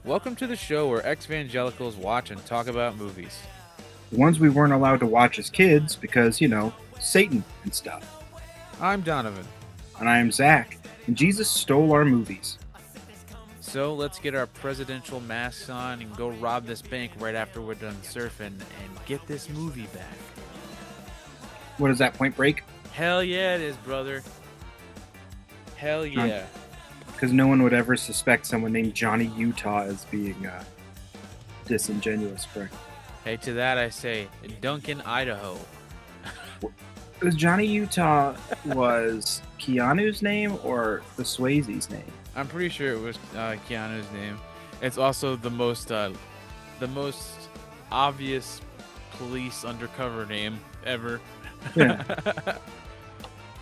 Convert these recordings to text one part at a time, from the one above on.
Welcome to the show where ex-evangelicals watch and talk about movies. The ones we weren't allowed to watch as kids because, Satan and stuff. I'm Donovan. And I am Zach, and Jesus stole our movies. So let's get our presidential masks on and go rob this bank right after we're done surfing and get this movie back. What is that, Point Break? Hell yeah it is, brother. Hell yeah. Because no one would ever suspect someone named Johnny Utah as being disingenuous, correct? Hey, to that I say, Duncan, Idaho. Was Johnny Utah was Keanu's name or the Swayze's name? I'm pretty sure it was Keanu's name. It's also the most obvious police undercover name ever. Yeah.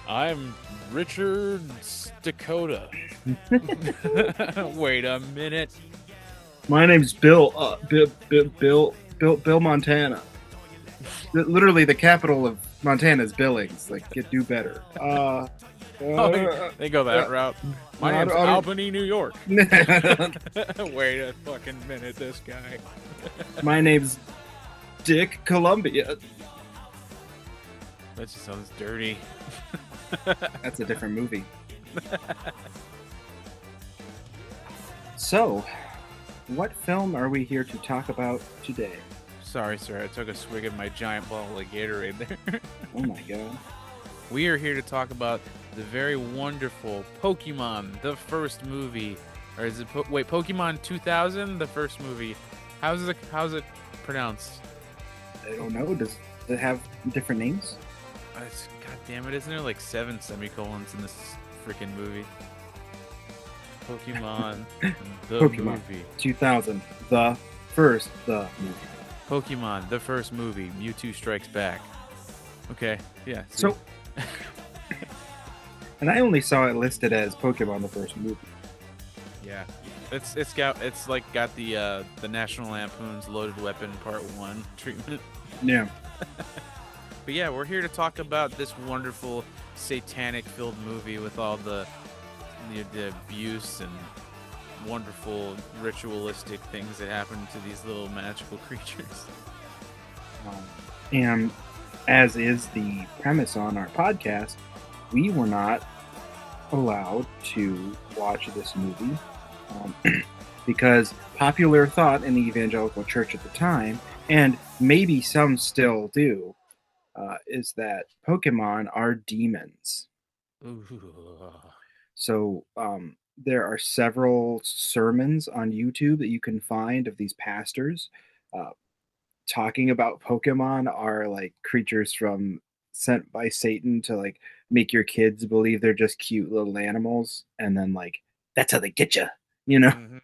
I'm Richard Dakota. Wait a minute. My name's Bill. Bill Montana. Literally, the capital of Montana is Billings. Like, do better. They go that route. My name's Albany, New York. Wait a fucking minute, this guy. My name's Dick Columbia. That just sounds dirty. That's a different movie. So, what film are we here to talk about today? Sorry, sir. I took a swig of my giant bottle of Gatorade there. Oh my god. We are here to talk about the very wonderful Pokemon, the first movie. Or is it Pokemon 2000, the first movie? How's it pronounced? I don't know. Does it have different names? God damn it, isn't there like 7 semicolons in this freaking movie? Pokemon, the Pokemon movie. 2000, the movie. Pokemon, the first movie. MewTwo Strikes Back. Okay, yeah. So, and I only saw it listed as Pokemon, the first movie. Yeah, it's got the National Lampoon's Loaded Weapon Part 1 treatment. Yeah. But yeah, we're here to talk about this wonderful satanic-filled movie with all the abuse and wonderful ritualistic things that happen to these little magical creatures. And as is the premise on our podcast, we were not allowed to watch this movie because popular thought in the evangelical church at the time, and maybe some still do, is that Pokemon are demons. Ooh. So there are several sermons on YouTube that you can find of these pastors talking about Pokemon are like creatures sent by Satan to like make your kids believe they're just cute little animals, and then like that's how they get you, Mm-hmm.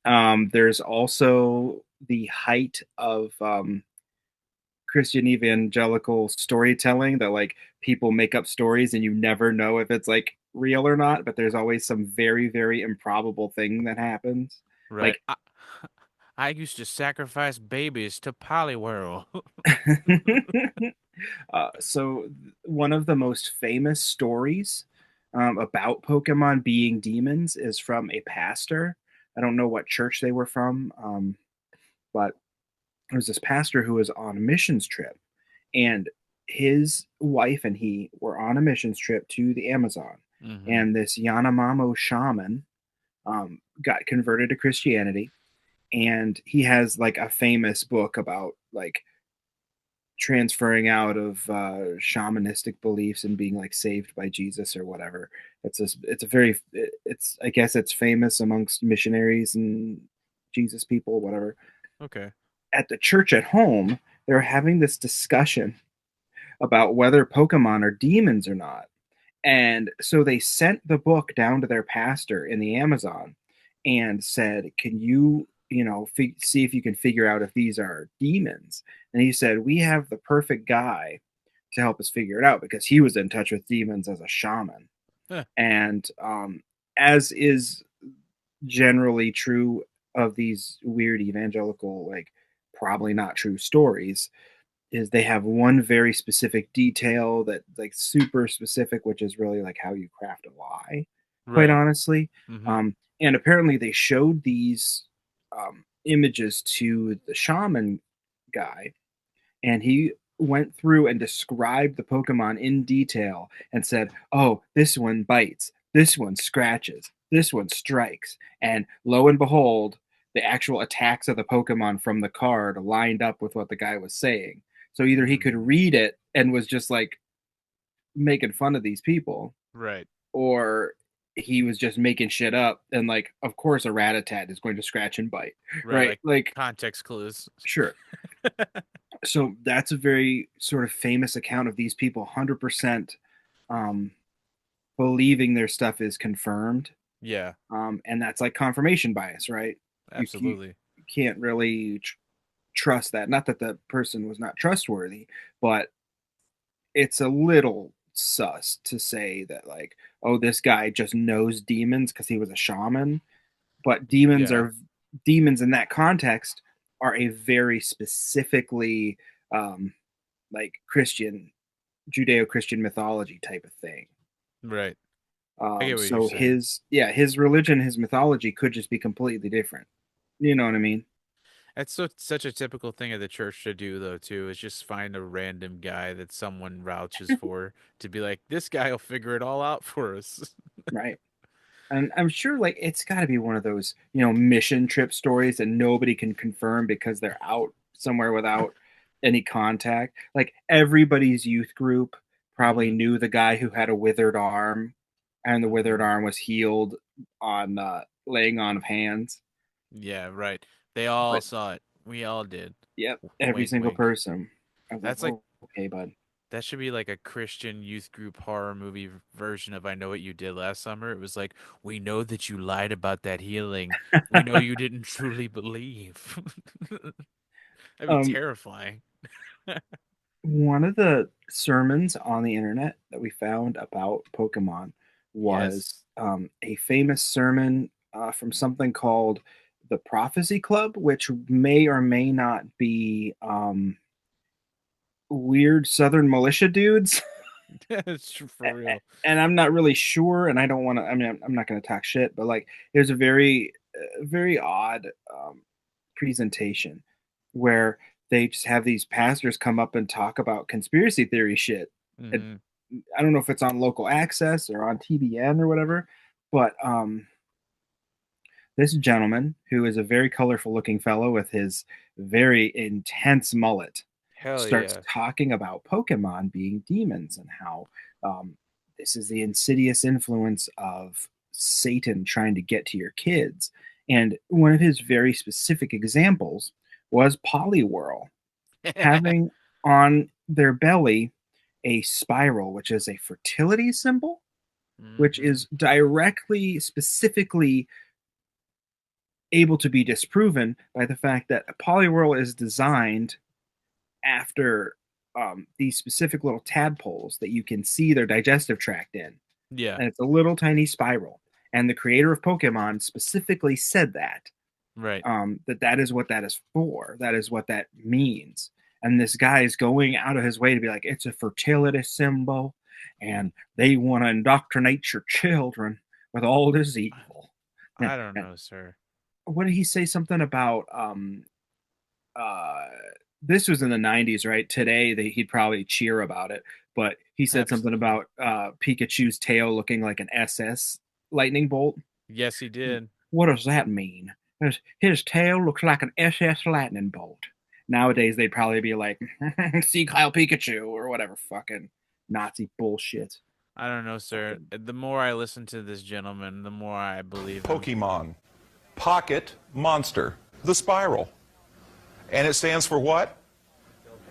Mm-hmm. There's also the height of Christian evangelical storytelling that like people make up stories and you never know if it's like real or not, but there's always some very, very improbable thing that happens. Right. I used to sacrifice babies to Poliwhirl. So one of the most famous stories about Pokemon being demons is from a pastor. I don't know what church they were from, but there was this pastor who was on a missions trip, and his wife and he were on a missions trip to the Amazon. Mm-hmm. And this Yanomamo shaman got converted to Christianity, and he has like a famous book about like transferring out of shamanistic beliefs and being like saved by Jesus or whatever. I guess it's famous amongst missionaries and Jesus people, whatever. Okay. At the church at home, they're having this discussion about whether Pokemon are demons or not. And so they sent the book down to their pastor in the Amazon and said, can you, see if you can figure out if these are demons? And he said, we have the perfect guy to help us figure it out because he was in touch with demons as a shaman. Huh. And as is generally true of these weird evangelical, like probably not true stories, is they have one very specific detail that like super specific, which is really like how you craft a lie, quite honestly. Mm-hmm. And apparently they showed these images to the shaman guy, and he went through and described the Pokemon in detail and said, "Oh, this one bites, this one scratches, this one strikes," and lo and behold, the actual attacks of the Pokemon from the card lined up with what the guy was saying. So either he could Mm, read it and was just like making fun of these people, right. or he was just making shit up. And like, of course, a Rattata is going to scratch and bite, Right. right? Like Like, context clues. sure. So that's a very sort of famous account of these people 100% um, believing their stuff is confirmed. Yeah, And that's like confirmation bias, right? You absolutely. can't really trust that. Not that the person was not trustworthy, but it's a little sus to say that, like, oh, this guy just knows demons because he was a shaman. But Yeah. demons in that context are a very specifically um, like Christian, Judeo-Christian mythology type of thing. Right. I get what you're So saying. his religion, his mythology could just be completely different. You know what I mean? That's such a typical thing of the church to do, though, too, is just find a random guy that someone vouches for to be like, this guy will figure it all out for us. Right. And I'm sure like it's got to be one of those, mission trip stories that nobody can confirm because they're out somewhere without any contact. Like everybody's youth group probably Hmm. knew the guy who had a withered arm, and the withered Hmm. arm was healed on laying on of hands. Yeah, right. They all But saw it. We all did. yep, every Wink, single wink. person. I was like, That's like oh, okay, bud. that should be like a Christian youth group horror movie version of I Know What You Did Last Summer. It was like, we know that you lied about that healing. We know you didn't truly believe. That'd be um, terrifying. One of the sermons on the internet that we found about Pokemon Yes. was a famous sermon from something called the Prophecy Club, which may or may not be weird Southern militia dudes. That's true for real. And I'm not really sure, and I don't want to. I mean, I'm not going to talk shit, but like, it was a very odd presentation where they just have these pastors come up and talk about conspiracy theory shit. And Hmm. I don't know if it's on local access or on TBN or whatever, but this gentleman, who is a very colorful looking fellow with his very intense mullet, Hell starts yeah. talking about Pokemon being demons and how um, this is the insidious influence of Satan trying to get to your kids. And one of his very specific examples was Poliwhirl having on their belly a spiral, which is a fertility symbol, which Hmm. is directly, specifically able to be disproven by the fact that a Poliwhirl is designed after these specific little tadpoles that you can see their digestive tract in. Yeah, And it's a little tiny spiral. And the creator of Pokemon specifically said right. that is what that is for. That is what that means. And this guy is going out of his way to be like, it's a fertility symbol, and they want to indoctrinate your children with all this evil. And, I don't know, sir. what did he say? Something about uh, this was in the 90s, right? Today he'd probably cheer about it, but he said something Absolutely. about Pikachu's tail looking like an SS lightning bolt. Yes, he did. What does that mean? His tail looks like an SS lightning bolt. Nowadays they'd probably be like, "See Kyle Pikachu" or whatever fucking Nazi bullshit. I don't know, sir. Fucking The more I listen to this gentleman, the more I believe him. Pokemon. Pocket Monster. The spiral. And it stands for what?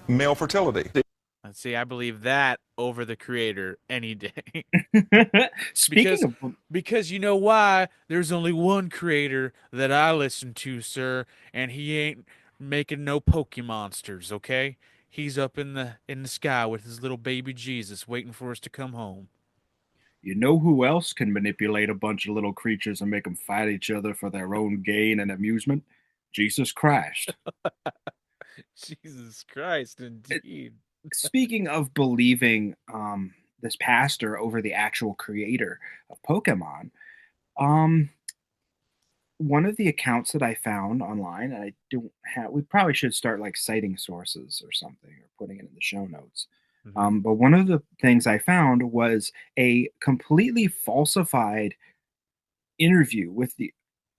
Male fertility. Let's see, I believe that over the creator any day. Speaking because of, because you know why? There's only one creator that I listen to, sir, and he ain't making no Pokemonsters, okay? He's up in the sky with his little baby Jesus waiting for us to come home. you know who else can manipulate a bunch of little creatures and make them fight each other for their own gain and amusement? Jesus Christ. Jesus Christ, It, indeed. Speaking of believing this pastor over the actual creator of Pokemon, um, one of the accounts that I found online, and I don't have, we probably should start like citing sources or something or putting it in the show notes. Hmm. But one of the things I found was a completely falsified interview with the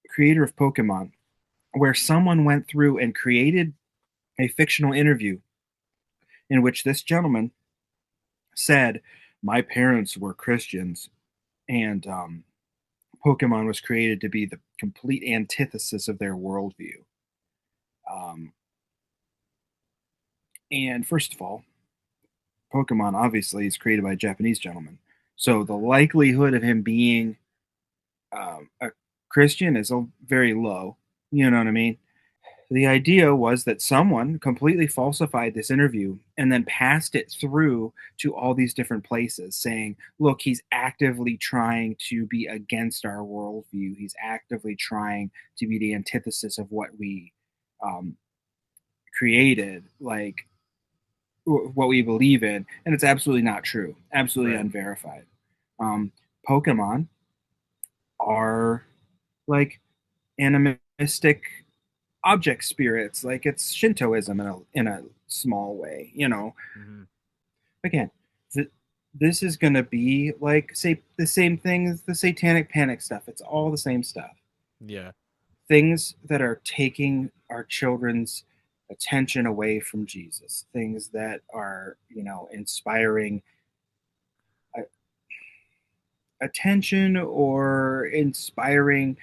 creator of Pokemon, where someone went through and created a fictional interview in which this gentleman said, "My parents were Christians, and Pokemon was created to be the complete antithesis of their worldview." Um, and first of all, Pokemon obviously is created by a Japanese gentleman, so the likelihood of him being a Christian is very low. You know what I mean? The idea was that someone completely falsified this interview and then passed it through to all these different places, saying, "Look, he's actively trying to be against our worldview. He's actively trying to be the antithesis of what we um, created, like what we believe in." And it's absolutely not true, absolutely Right. unverified. Pokemon are like animistic object spirits, like it's Shintoism in a small way, you know. Hmm. Again, th- this is going to be like, say, the same thing as the satanic panic stuff. It's all the same stuff. Yeah. Things that are taking our children's attention away from Jesus, things that are, you know, inspiring uh, attention or inspiring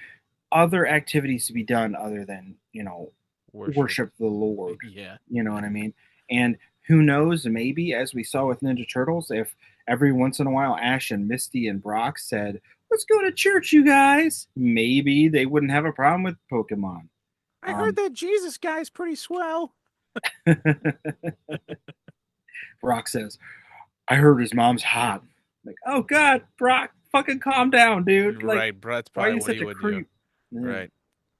other activities to be done other than, you know, Worship. worship the Lord. Yeah. You know what I mean? And who knows, maybe as we saw with Ninja Turtles, if every once in a while Ash and Misty and Brock said, "Let's go to church, you guys," maybe they wouldn't have a problem with Pokemon. I heard Um, that Jesus guy's pretty swell. Brock says, "I heard his mom's hot." Like, oh God, Brock, fucking calm down, dude. Like, Right, bro. That's why are probably you what such he a would do. creep? Yeah. Right.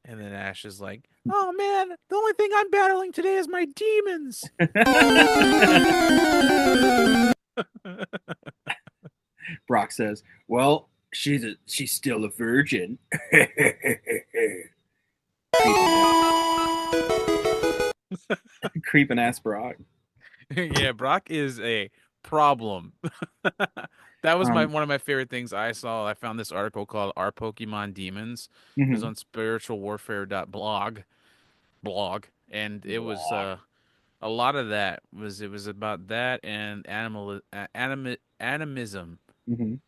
And then Ash is like, "Oh man, the only thing I'm battling today is my demons." Brock says, "Well, she's still a virgin." Creeping ass Brock. Yeah, Brock is a problem. That was my Um, one of my favorite things I saw. I found this article called "Our Pokemon Demons." It was mhm. on spiritualwarfare.blog, and it was Blah. a lot of that was it was about that and animism. Mhm.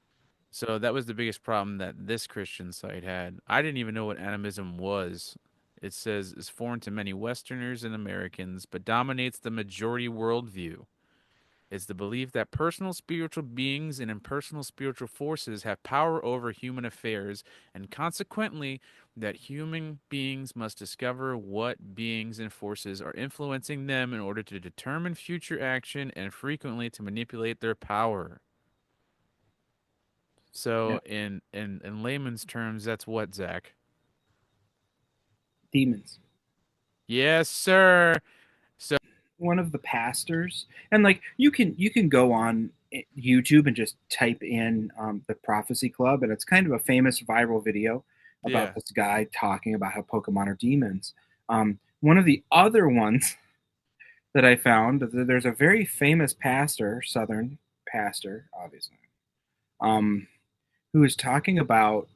So that was the biggest problem that this Christian site had. I didn't even know what animism was. It says is foreign to many Westerners and Americans, but dominates the majority worldview. It's the belief that personal spiritual beings and impersonal spiritual forces have power over human affairs, and consequently, that human beings must discover what beings and forces are influencing them in order to determine future action and frequently to manipulate their power. Yeah. So, in layman's terms, that's what, Zach? Demons. Yes, sir. So, One of the pastors, and like you can go on YouTube and just type in the Prophecy Club, and it's kind of a famous viral video about yeah. this guy talking about how Pokemon are demons. One of the other ones that I found, there's a very famous pastor, Southern pastor, obviously, um, who is talking about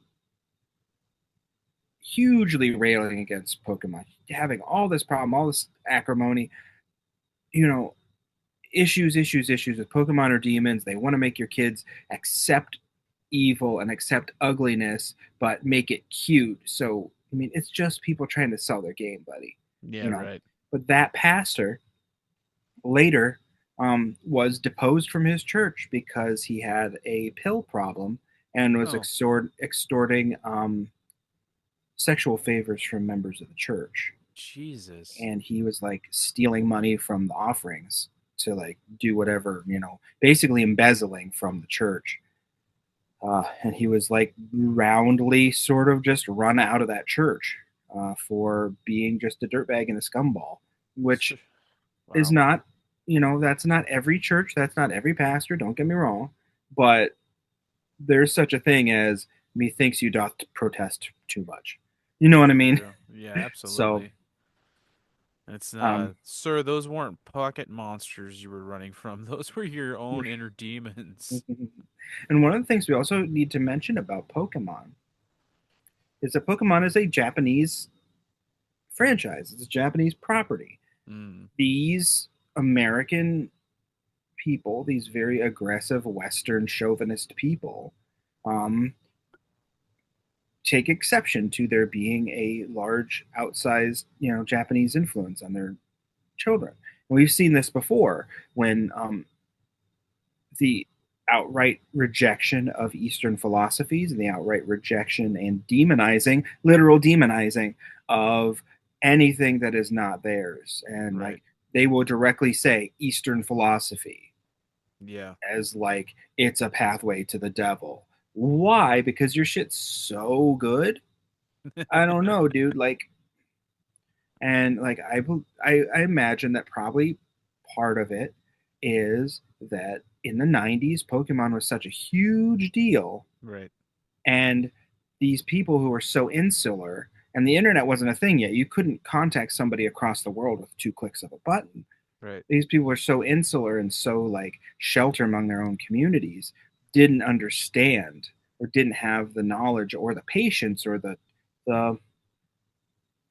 hugely railing against Pokemon, having all this problem, all this acrimony, you know, issues with Pokemon or demons. They want to make your kids accept evil and accept ugliness, but make it cute. So, I mean, it's just people trying to sell their game, buddy. Yeah, You know, right. but that pastor later was deposed from his church because he had a pill problem and was Oh, extorting sexual favors from members of the church. Jesus. And he was like stealing money from the offerings to like do whatever, you know, basically embezzling from the church. And he was like roundly sort of just run out of that church for being just a dirtbag and a scumball, which is Wow. not, you know, that's not every church, that's not every pastor, don't get me wrong, but there's such a thing as methinks you doth protest too much. You know what I That's mean? true. Yeah, So, absolutely. It's um, sir, those weren't pocket monsters you were running from. Those were your own inner demons. and one of the things we also need to mention about Pokemon is that Pokemon is a Japanese franchise. It's a Japanese property. Mm, These American people, these very aggressive Western chauvinist people, um, take exception to there being a large outsized, Japanese influence on their children. And we've seen this before when the outright rejection of Eastern philosophies and the outright rejection and demonizing, literal demonizing of anything that is not theirs. And right. like they will directly say Eastern philosophy Yeah. as like it's a pathway to the devil. Why? Because your shit's so good. I don't know, dude. Like, and like I imagine that probably part of it is that in the 90s Pokemon was such a huge deal, Right. and these people who were so insular, and the internet wasn't a thing yet. You couldn't contact somebody across the world with two clicks of a button. Right. These people were so insular and so like shelter among their own communities, didn't understand or didn't have the knowledge or the patience or the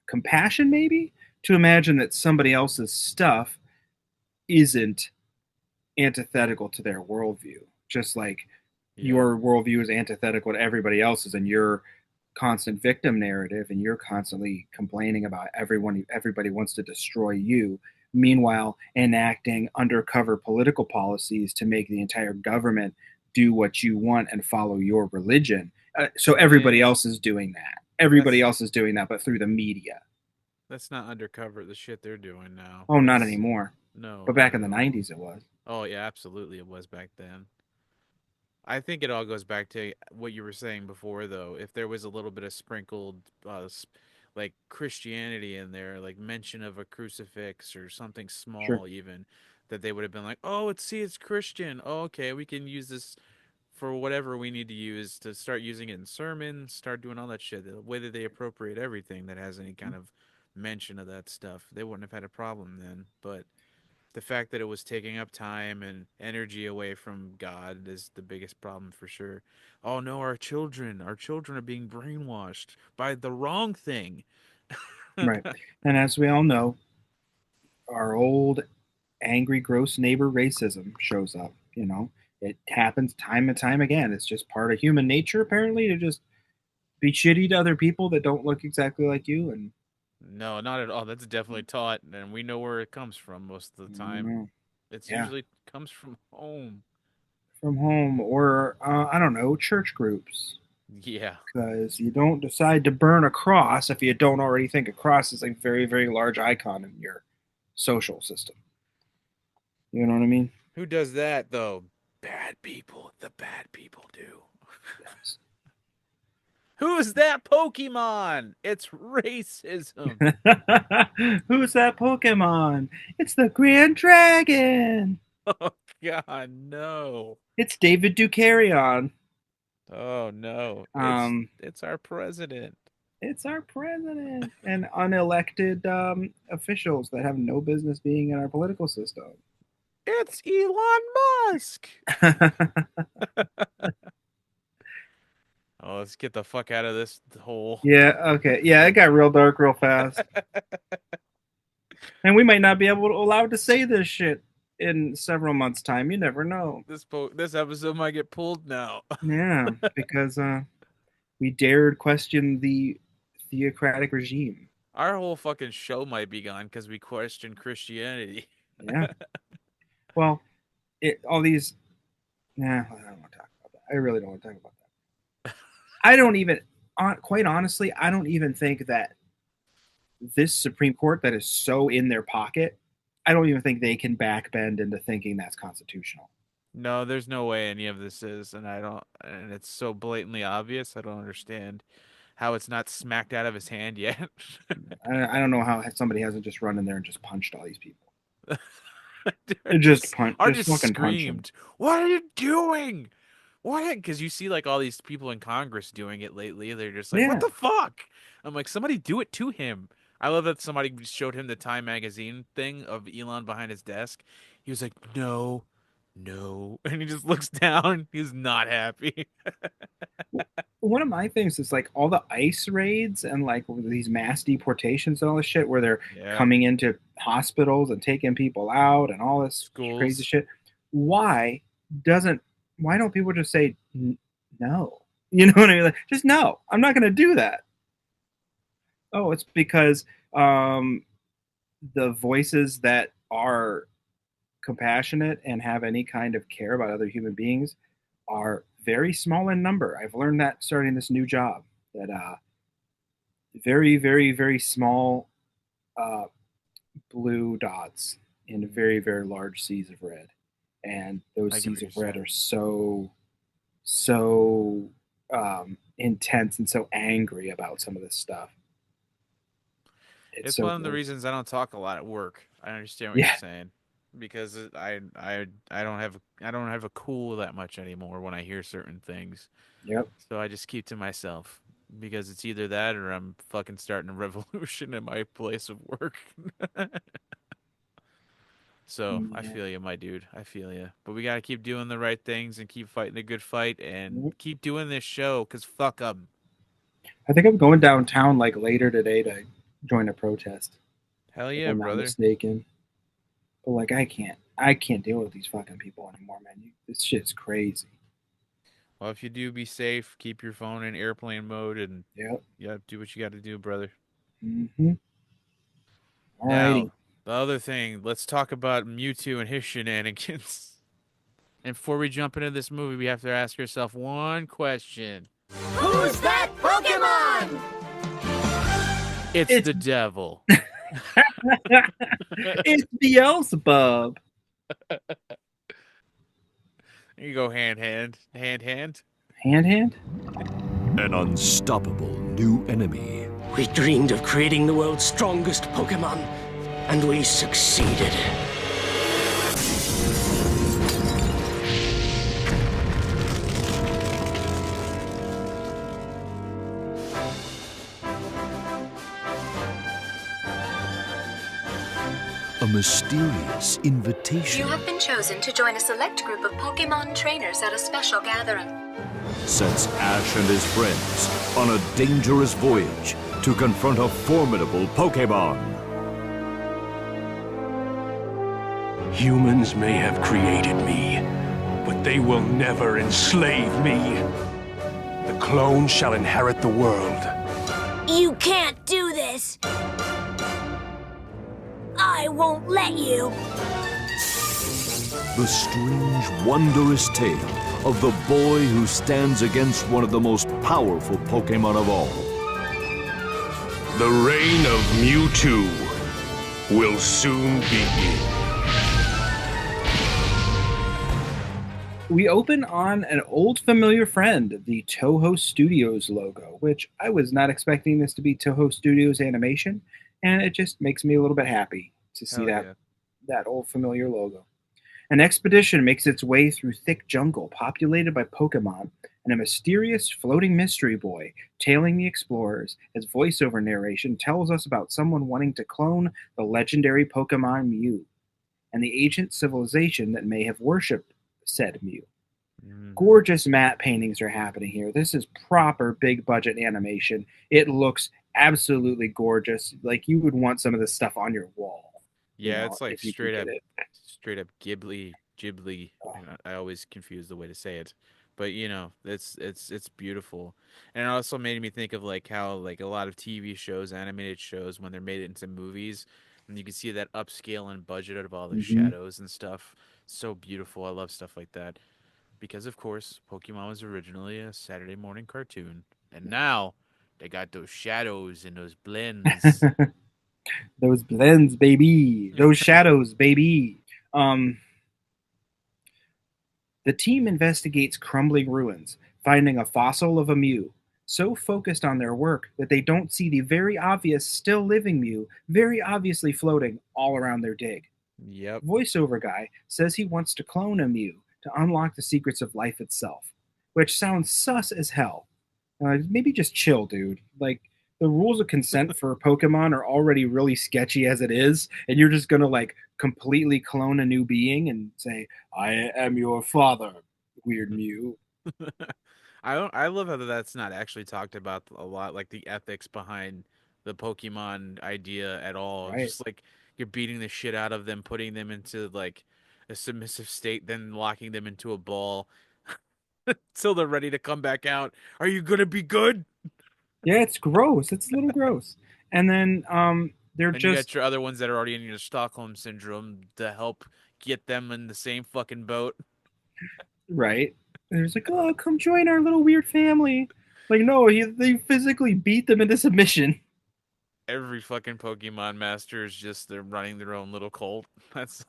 compassion maybe to imagine that somebody else's stuff isn't antithetical to their worldview, just like Yeah. your worldview is antithetical to everybody else's, and your constant victim narrative, and you're constantly complaining about everybody wants to destroy you, meanwhile enacting undercover political policies to make the entire government do what you want and follow your religion. So everybody Man, else is doing that, everybody that's else is doing that, but through the media. that's not undercover the shit they're doing now. Oh, not That's anymore. no, But not back in at the all. 90s, it was. Oh yeah, absolutely it was back then. I think it all goes back to what you were saying before, though. If there was a little bit of sprinkled, like Christianity in there, like mention of a crucifix or something Sure. small, even, that they would have been like, "Oh, it's Christian. Oh, okay, we can use this for whatever we need to use to start using it in sermons, start doing all that shit. The way that they appropriate everything that has any kind of mention of that stuff, they wouldn't have had a problem then. But the fact that it was taking up time and energy away from God is the biggest problem for sure. Oh no, our children are being brainwashed by the wrong thing. Right. And as we all know, our old angry, gross neighbor racism shows up. It happens time and time again. It's just part of human nature, apparently, to just be shitty to other people that don't look exactly like you. And No, not at all. That's definitely taught, and we know where it comes from most of the time. It's yeah, usually comes from home. from home or, I don't know, church groups. Yeah. Because you don't decide to burn a cross if you don't already think a cross is a very, very large icon in your social system. You know what I mean? Who does that though? Bad people. The bad people do. Yes. Who is that Pokemon? It's racism. Who's that Pokemon? It's the Grand Dragon. Oh God, no. It's David Ducarion. Oh no. Um, It's our president. it's our president and unelected officials that have no business being in our political system. It's Elon Musk. Oh, let's get the fuck out of this hole. Yeah, okay. Yeah, it got real dark real fast. And we might not be able to allowed to say this shit in several months' time. You never know. This episode might get pulled now. Yeah, because we dared question the theocratic regime. Our whole fucking show might be gone because we question Christianity. Yeah. Well, all these. Nah, I don't want to talk about that. I really don't want to talk about that. I don't even, quite honestly, I don't even think that this Supreme Court that is so in their pocket, I don't even think they can backbend into thinking that's constitutional. No, there's no way any of this is, and I don't, and it's so blatantly obvious. I don't understand how it's not smacked out of his hand yet. I don't know how somebody hasn't just run in there and just punched all these people. I Just punch, I just just fucking punch them. screamed, "What are you doing? what? Because you see like all these people in Congress doing it lately. They're just like, what Yeah. the fuck? I'm like, somebody do it to him. I love that somebody showed him the Time magazine thing of Elon behind his desk. He was like, no, no. And he just looks down. He's not happy. One of my things is like all the ICE raids and like these mass deportations and all this shit where they're Yeah. coming into hospitals and taking people out and all this crazy Schools. shit. Why doesn't why don't people just say no? You know what I mean? Like, just no. I'm not going to do that. Oh, it's because um, the voices that are compassionate and have any kind of care about other human beings are very small in number. I've learned that starting this new job that very, very, very small uh, blue dots in very, very large seas of red. And those I get what seas you're of red saying. are so intense and so angry about some of this stuff. It's It's so one of the gross. reasons I don't talk a lot at work. I understand what you're Yeah. saying because I don't have a cool that much anymore when I hear certain things. Yep. So I just keep to myself because it's either that or I'm fucking starting a revolution in my place of work. So I Yeah. feel you, my dude. I feel you. But we gotta keep doing the right things and keep fighting the good fight and keep doing this show because fuck 'em. I think I'm going downtown like later today to join a protest, Hell if yeah, I'm not brother. mistaken. But like, I can't deal with these fucking people anymore, man. This shit's crazy. Well, if you do, be safe. Keep your phone in airplane mode and Yep. yeah, do what you got to do, brother. Mm-hmm. Alrighty. Now, the other thing, let's talk about Mewtwo and his shenanigans. And before we jump into this movie, we have to ask ourselves one question. Who's that Pokemon? It's It's the devil. it's Beelzebub. There you go, hand. Hand hand. An unstoppable new enemy. We dreamed of creating the world's strongest Pokemon, and we succeeded. A mysterious invitation You have been chosen to join a select group of Pokemon trainers at a special gathering. sets Ash and his friends on a dangerous voyage to confront a formidable Pokemon. Humans may have created me, but they will never enslave me. The clone shall inherit the world. You can't do this! I won't let you! The strange, wondrous tale of the boy who stands against one of the most powerful Pokemon of all. The reign of MewTwo will soon begin. We open on an old familiar friend, the Toho Studios logo, which I was not expecting this to be Toho Studios animation, and it just makes me a little bit happy to see Hell yeah. that old familiar logo. An expedition makes its way through thick jungle populated by Pokemon and a mysterious floating mystery boy tailing the explorers as voiceover narration tells us about someone wanting to clone the legendary Pokemon Mew and the ancient civilization that may have worshipped said Mew. Gorgeous matte paintings are happening here. This is proper big budget animation. It looks absolutely gorgeous. Like you would want some of this stuff on your wall. Yeah, know, it's like if you straight could up, get it. straight up Ghibli. Oh. I always confuse the way to say it, but you know, it's beautiful, and it also made me think of like how like a lot of TV shows, animated shows, when they're made into movies, and you can see that upscale and budget of all the Mhm. shadows and stuff. So beautiful. I love stuff like that because, of course, Pokemon was originally a Saturday morning cartoon, and now they got those shadows and those blends. Those blends, baby. Those shadows, baby. Um, the team investigates crumbling ruins, finding a fossil of a Mew. So focused on their work that they don't see the very obvious still living Mew very obviously floating all around their dig. Yep. Voiceover guy says he wants to clone a Mew to unlock the secrets of life itself. which sounds sus as hell. Maybe just chill, dude. Like, the rules of consent for Pokemon are already really sketchy as it is, and you're just gonna like completely clone a new being and say, "I am your father, weird Mew." I love how that's not actually talked about a lot, like the ethics behind the Pokemon idea at all. Right? Just like you're beating the shit out of them, putting them into like a submissive state, then locking them into a ball till they're ready to come back out. Are you gonna be good? Yeah, it's gross. It's a little gross. And then they're And you just got your other ones that are already in your Stockholm syndrome to help get them in the same fucking boat. right. And it's like, oh, come join our little weird family. Like, no, they physically beat them into submission. Every fucking Pokemon master is just they're running their own little cult. That's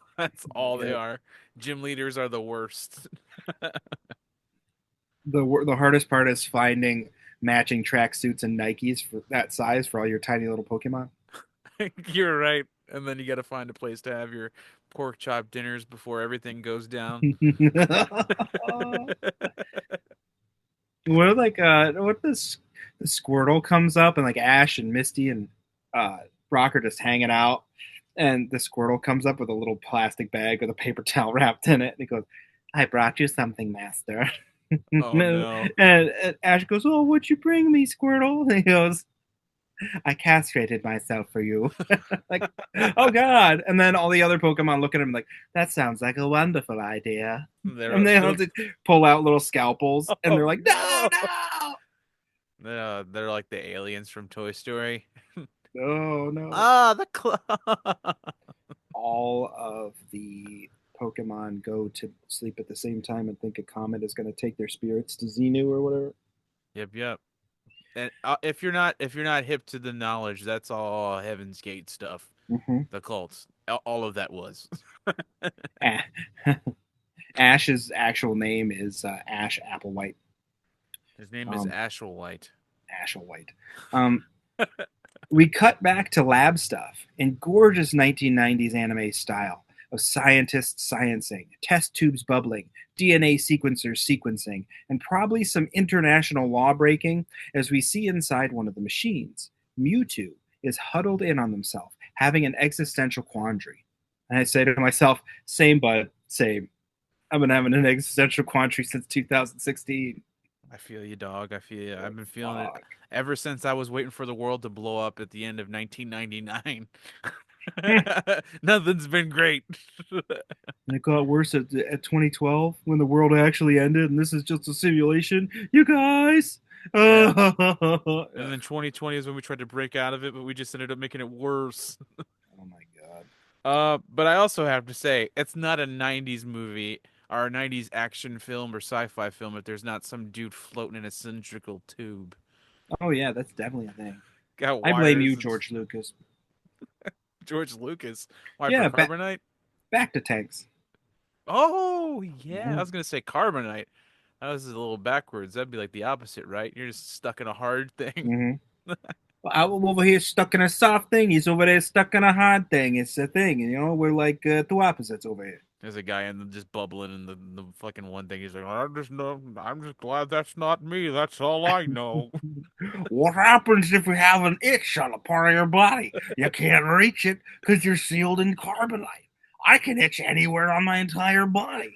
all they Yeah. are. Gym leaders are the worst. The hardest part is finding matching tracksuits and Nikes for that size for all your tiny little Pokemon. You're right. And then you got to find a place to have your pork chop dinners before everything goes down. What the Squirtle comes up and like Ash and Misty and Brock are just hanging out, and the Squirtle comes up with a little plastic bag with a paper towel wrapped in it, and he goes, "I brought you something, Master." Oh no. And Ash goes, "Oh, what'd you bring me, Squirtle?" And he goes, "I castrated myself for you." Like, oh god! And then all the other Pokemon look at him like, "That sounds like a wonderful idea." And they all just pull out little scalpels, and they're like, "No, They're like the aliens from Toy Story. no, no!" Ah, the claw. All of the Pokemon go to sleep at the same time and think a comet is going to take their spirits to Xenu or whatever. Yep. And if you're not hip to the knowledge, that's all Heaven's Gate stuff. Mm-hmm. The cults, all of that was. Ash's actual name is Ash Applewhite. His name is Ashwell-White. Ashwell-White. We cut back to lab stuff in gorgeous 1990s anime style of scientists sciencing, test tubes bubbling, DNA sequencers sequencing, and probably some international law breaking as we see inside one of the machines. Mewtwo is huddled in on himself, having an existential quandary. And I say to myself, same, bud, same. I've been having an existential quandary since 2016. I feel you, dog. I feel you. I've been feeling it ever since I was waiting for the world to blow up at the end of 1999. Nothing's been great. And it got worse at 2012 when the world actually ended, and this is just a simulation. You guys! Yeah. And then 2020 is when we tried to break out of it, but we just ended up making it worse. Oh my god. But I also have to say, it's not a 90s movie or a 90s action film or sci-fi film if there's not some dude floating in a cylindrical tube. Oh yeah, that's definitely a thing. Got I blame wires you, and- George Lucas. George Lucas. Why, Yeah, for Carbonite? Back to tanks. Oh, yeah. Mhm. I was going to say Carbonite. That was a little backwards. That'd be like the opposite, right? You're just stuck in a hard thing. Mm-hmm. I'm over here stuck in a soft thing. He's over there stuck in a hard thing. It's a thing, you know. We're like two opposites over here. There's a guy in the, just bubbling in the fucking one thing. He's like, I'm just glad that's not me. That's all I know. What happens if you have an itch on a part of your body? You can't reach it because you're sealed in carbonite. I can itch anywhere on my entire body.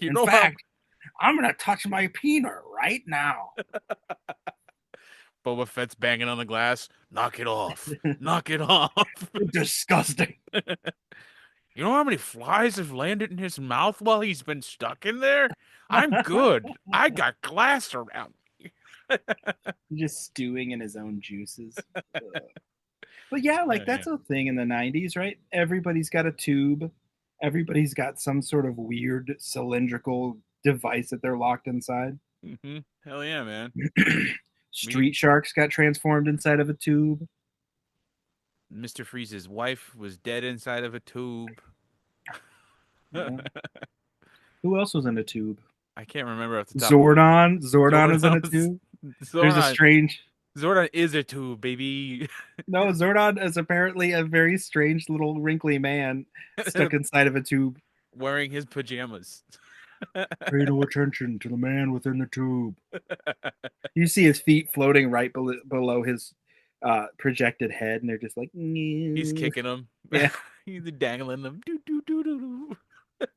You In know fact, I'm gonna touch my penis right now. Boba Fett's banging on the glass. Knock it off. Knock it off. Disgusting. You know how many flies have landed in his mouth while he's been stuck in there? I'm good. I got glass around me. Just stewing in his own juices. But yeah, like that's a thing in the 90s, right? Everybody's got a tube. Everybody's got some sort of weird cylindrical device that they're locked inside. Mm-hmm. Hell yeah, man. Street Sharks got transformed inside of a tube. Mr. Freeze's wife was dead inside of a tube. Yeah. Who else was in a tube? I can't remember off the top. Zordon is in a tube. There's a strange. Zordon is a tube, baby. No, Zordon is apparently a very strange little wrinkly man stuck inside of a tube. Wearing his pajamas. Pay no attention to the man within the tube. You see his feet floating right below his projected head, and they're just like, He's "Meow." kicking them. Yeah. He's dangling them. Doo, doo, doo, doo, doo.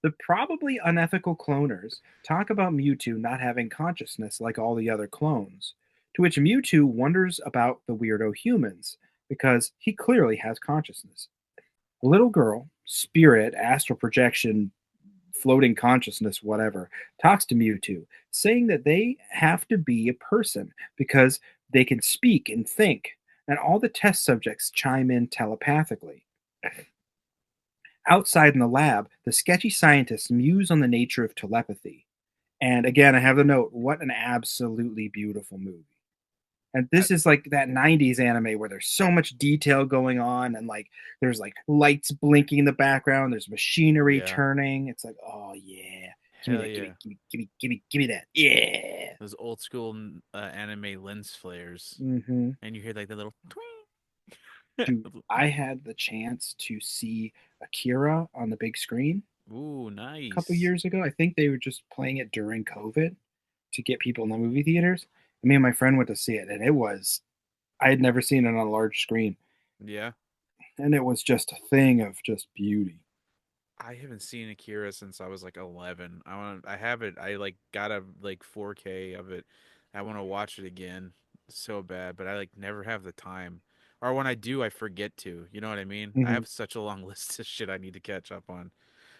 The probably unethical cloners talk about Mewtwo not having consciousness like all the other clones, to which Mewtwo wonders about the weirdo humans, because he clearly has consciousness. The little girl, spirit, astral projection, floating consciousness, whatever, talks to Mewtwo, saying that they have to be a person because they can speak and think, and all the test subjects chime in telepathically. Outside in the lab, the sketchy scientists muse on the nature of telepathy. And again, I have the note, what an absolutely beautiful movie. And I- this is like that 90s anime where there's so much detail going on, and like there's like lights blinking in the background, there's machinery Yeah. turning. It's like, oh yeah. Give me Hell that, yeah. give me that. Yeah. Those old school anime lens flares. hmm And you hear like the little twing. Dude, I had the chance to see Akira on the big screen Ooh, a couple nice. years ago. I think they were just playing it during COVID to get people in the movie theaters. And me and my friend went to see it, and I had never seen it on a large screen. Yeah. And it was just a thing of just beauty. I haven't seen Akira since I was like 11. I have it. I like got a like 4K of it. I want to watch it again so bad, but I like never have the time. Or when I do, I forget to. You know what I mean? I hmm have such a long list of shit I need to catch up on.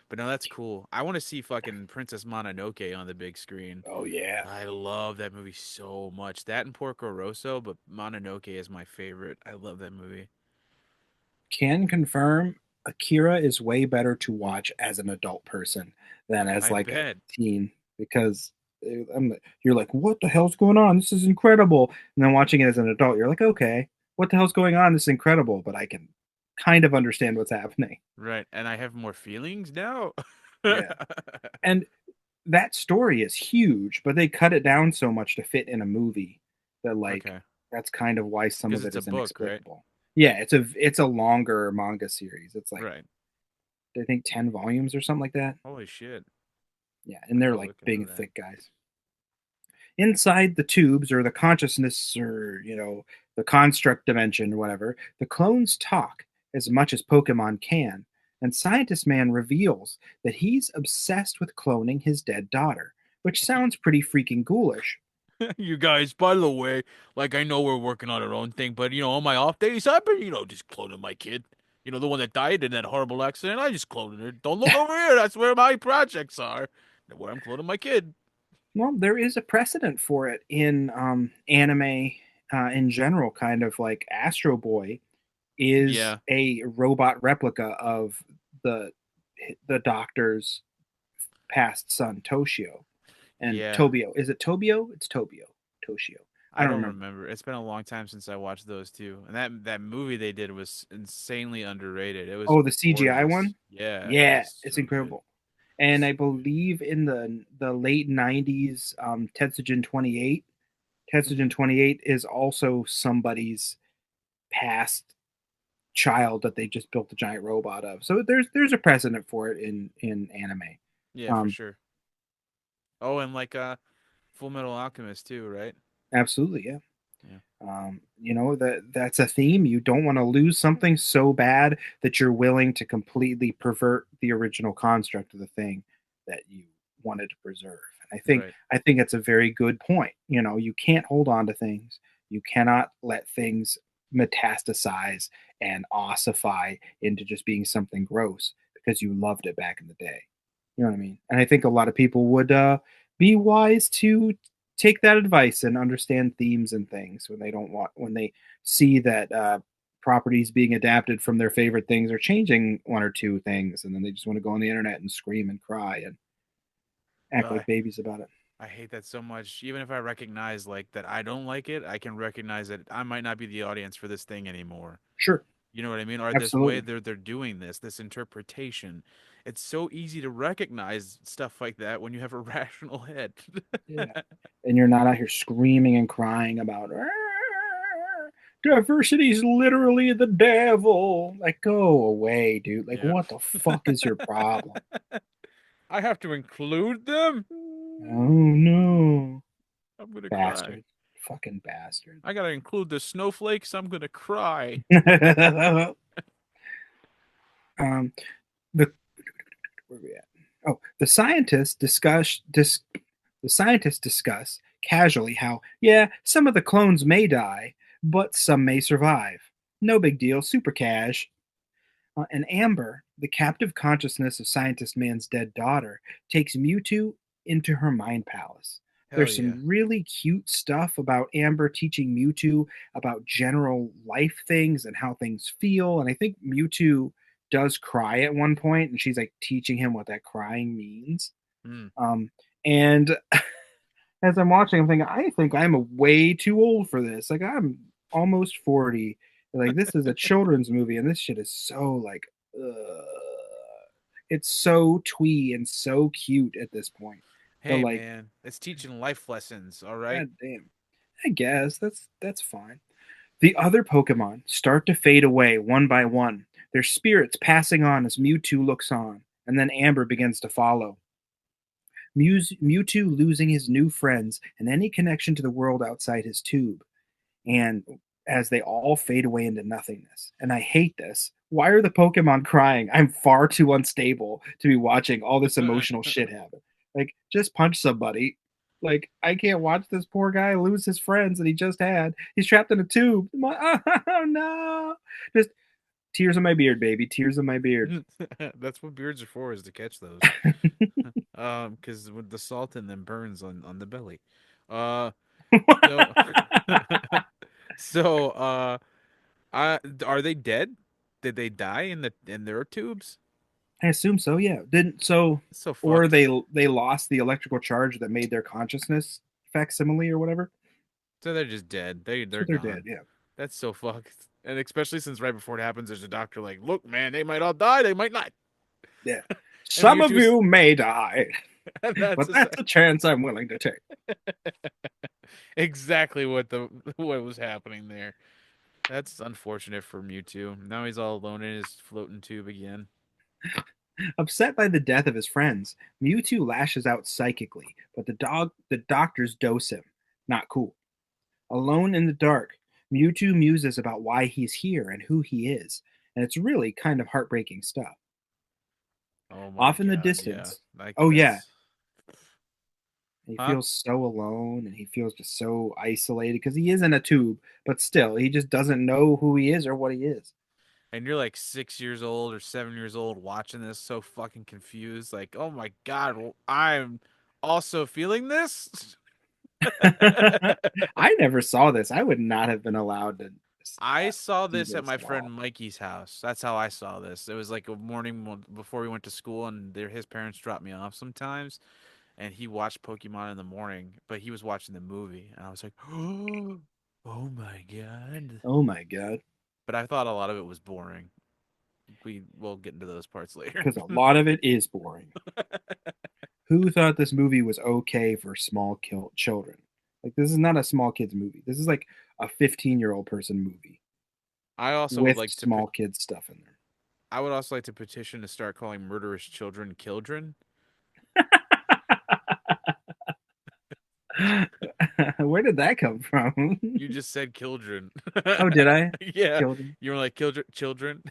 But no, that's cool. I want to see fucking Princess Mononoke on the big screen. Oh yeah. I love that movie so much. That and Porco Rosso, but Mononoke is my favorite. I love that movie. Can confirm Akira is way better to watch as an adult person than as I like a bet. teen, because you're like, what the hell's going on? This is incredible. And then watching it as an adult, you're like, okay, what the hell's going on? This is incredible, but I can kind of understand what's happening. Right. And I have more feelings now. Yeah. And that story is huge, but they cut it down so much to fit in a movie that like Okay. that's kind of why some Because of it it's a is book, right? inexplicable. Yeah, it's a longer manga series. It's like Right. I think 10 volumes or something like that. Holy shit. Yeah, I and they're gotta like look big into and that. thick guys. Inside the tubes or the consciousness or, the construct dimension or whatever, the clones talk as much as Pokemon can. And Scientist Man reveals that he's obsessed with cloning his dead daughter, which sounds pretty freaking ghoulish. You guys, by the way, like I know we're working on our own thing, but on my off days, I've been, just cloning my kid. The one that died in that horrible accident. I just cloned her. Don't look over here. That's where my projects are. Where I'm cloning my kid. Well, there is a precedent for it in anime in general, kind of like Astro Boy is Yeah, a robot replica of the the doctor's past son, Toshio. And yeah. Tobio. Is it Tobio? It's Tobio. Toshio. I I don't don't remember. remember. It's been a long time since I watched those two. And that movie they did was insanely underrated. It was Oh, the CGI gorgeous. one? Yeah, it Yeah, was it's so good. incredible. And I believe in the late 90s, Tetsujin 28 is also somebody's past child that they just built a giant robot of. So there's a precedent for it in anime. Yeah, for Um, sure. Oh, and like Full Metal Alchemist too, right? Absolutely, yeah. Yeah. That's a theme. You don't want to lose something so bad that you're willing to completely pervert the original construct of the thing that you wanted to preserve. And Right. I think it's a very good point. You can't hold on to things. You cannot let things metastasize and ossify into just being something gross because you loved it back in the day. You know what I mean? And I think a lot of people would be wise to take that advice and understand themes and things when they see that properties being adapted from their favorite things are changing one or two things, and then they just want to go on the internet and scream and cry and act Uh, like babies about it. I hate that so much. Even if I recognize like that I don't like it, I can recognize that I might not be the audience for this thing anymore. Sure. You know what I mean? Or this way Absolutely. they're doing this interpretation. It's so easy to recognize stuff like that when you have a rational head. Yeah. And you're not out here screaming and crying about diversity is literally the devil. Like, go away, dude. Like, Yeah. what the fuck is your problem? I have to include them? Oh no. I'm gonna cry. Bastard. Fucking bastard. I gotta include the snowflakes. I'm gonna cry. um, the where are we at? Oh, the scientists discuss casually how some of the clones may die, but some may survive. No big deal, super cash. And Amber, the captive consciousness of Scientist Man's dead daughter, takes Mewtwo into her mind palace. Hell There's yeah. some really cute stuff about Amber teaching Mewtwo about general life things and how things feel. And I think Mewtwo does cry at one point, and she's like teaching him what that crying means. Mm. And as I'm watching, I'm thinking, I think I'm a way too old for this. Like, I'm almost 40. Like, this is a children's movie, and this shit is so like, it's so twee and so cute at this point. Hey, like, man, it's teaching life lessons, all right? God damn. I guess that's fine. The other Pokemon start to fade away one by one, their spirits passing on as Mewtwo looks on, and then Amber begins to follow. Mewtwo losing his new friends and any connection to the world outside his tube. And as they all fade away into nothingness. And I hate this. Why are the Pokemon crying? I'm far too unstable to be watching all this emotional shit happen. Like, just punch somebody. Like, I can't watch this poor guy lose his friends that he just had. He's trapped in a tube. Oh no. Just tears in my beard, baby. Tears in my beard. That's what beards are for, is to catch those. Because with the salt in them burns on the belly. So, are they dead? Did they die in their tubes? I assume so, yeah. Didn't so So or fucked. they lost the electrical charge that made their consciousness facsimile or whatever. So they're just dead. They're So they're gone. dead, yeah. That's so fucked. And especially since right before it happens, there's a doctor like, look, man, they might all die, they might not. Yeah. Some of you may die. That's but that's a chance I'm willing to take. exactly what was happening there. That's unfortunate for Mewtwo. Now he's all alone in his floating tube again. Upset by the death of his friends, Mewtwo lashes out psychically, but the doctors dose him. Not cool. Alone in the dark, Mewtwo muses about why he's here and who he is, and it's really kind of heartbreaking stuff. Oh my Off in the God, distance. yeah. Like, Oh yeah. that's- He Huh? feels so alone and he feels just so isolated because he is in a tube, but still, he just doesn't know who he is or what he is. And you're like 6 years old or 7 years old watching this, so fucking confused. Like, oh my God, well, I'm also feeling this. I never saw this. I would not have been allowed to I saw see this at my at all. friend Mikey's house. That's how I saw this. It was like a morning before we went to school, and his parents dropped me off sometimes. And he watched Pokemon in the morning, but he was watching the movie, and I was like, "Oh my God!" Oh my god. But I thought a lot of it was boring. We'll get into those parts later. Because a lot of it is boring. Who thought this movie was okay for small children? Like, this is not a small kids movie. This is like a 15-year-old person movie I also with would like to. small kids stuff in there. I would also like to petition to start calling murderous children children. Where did that come from? You just said children. Oh, did I? Yeah, Children. you were like children.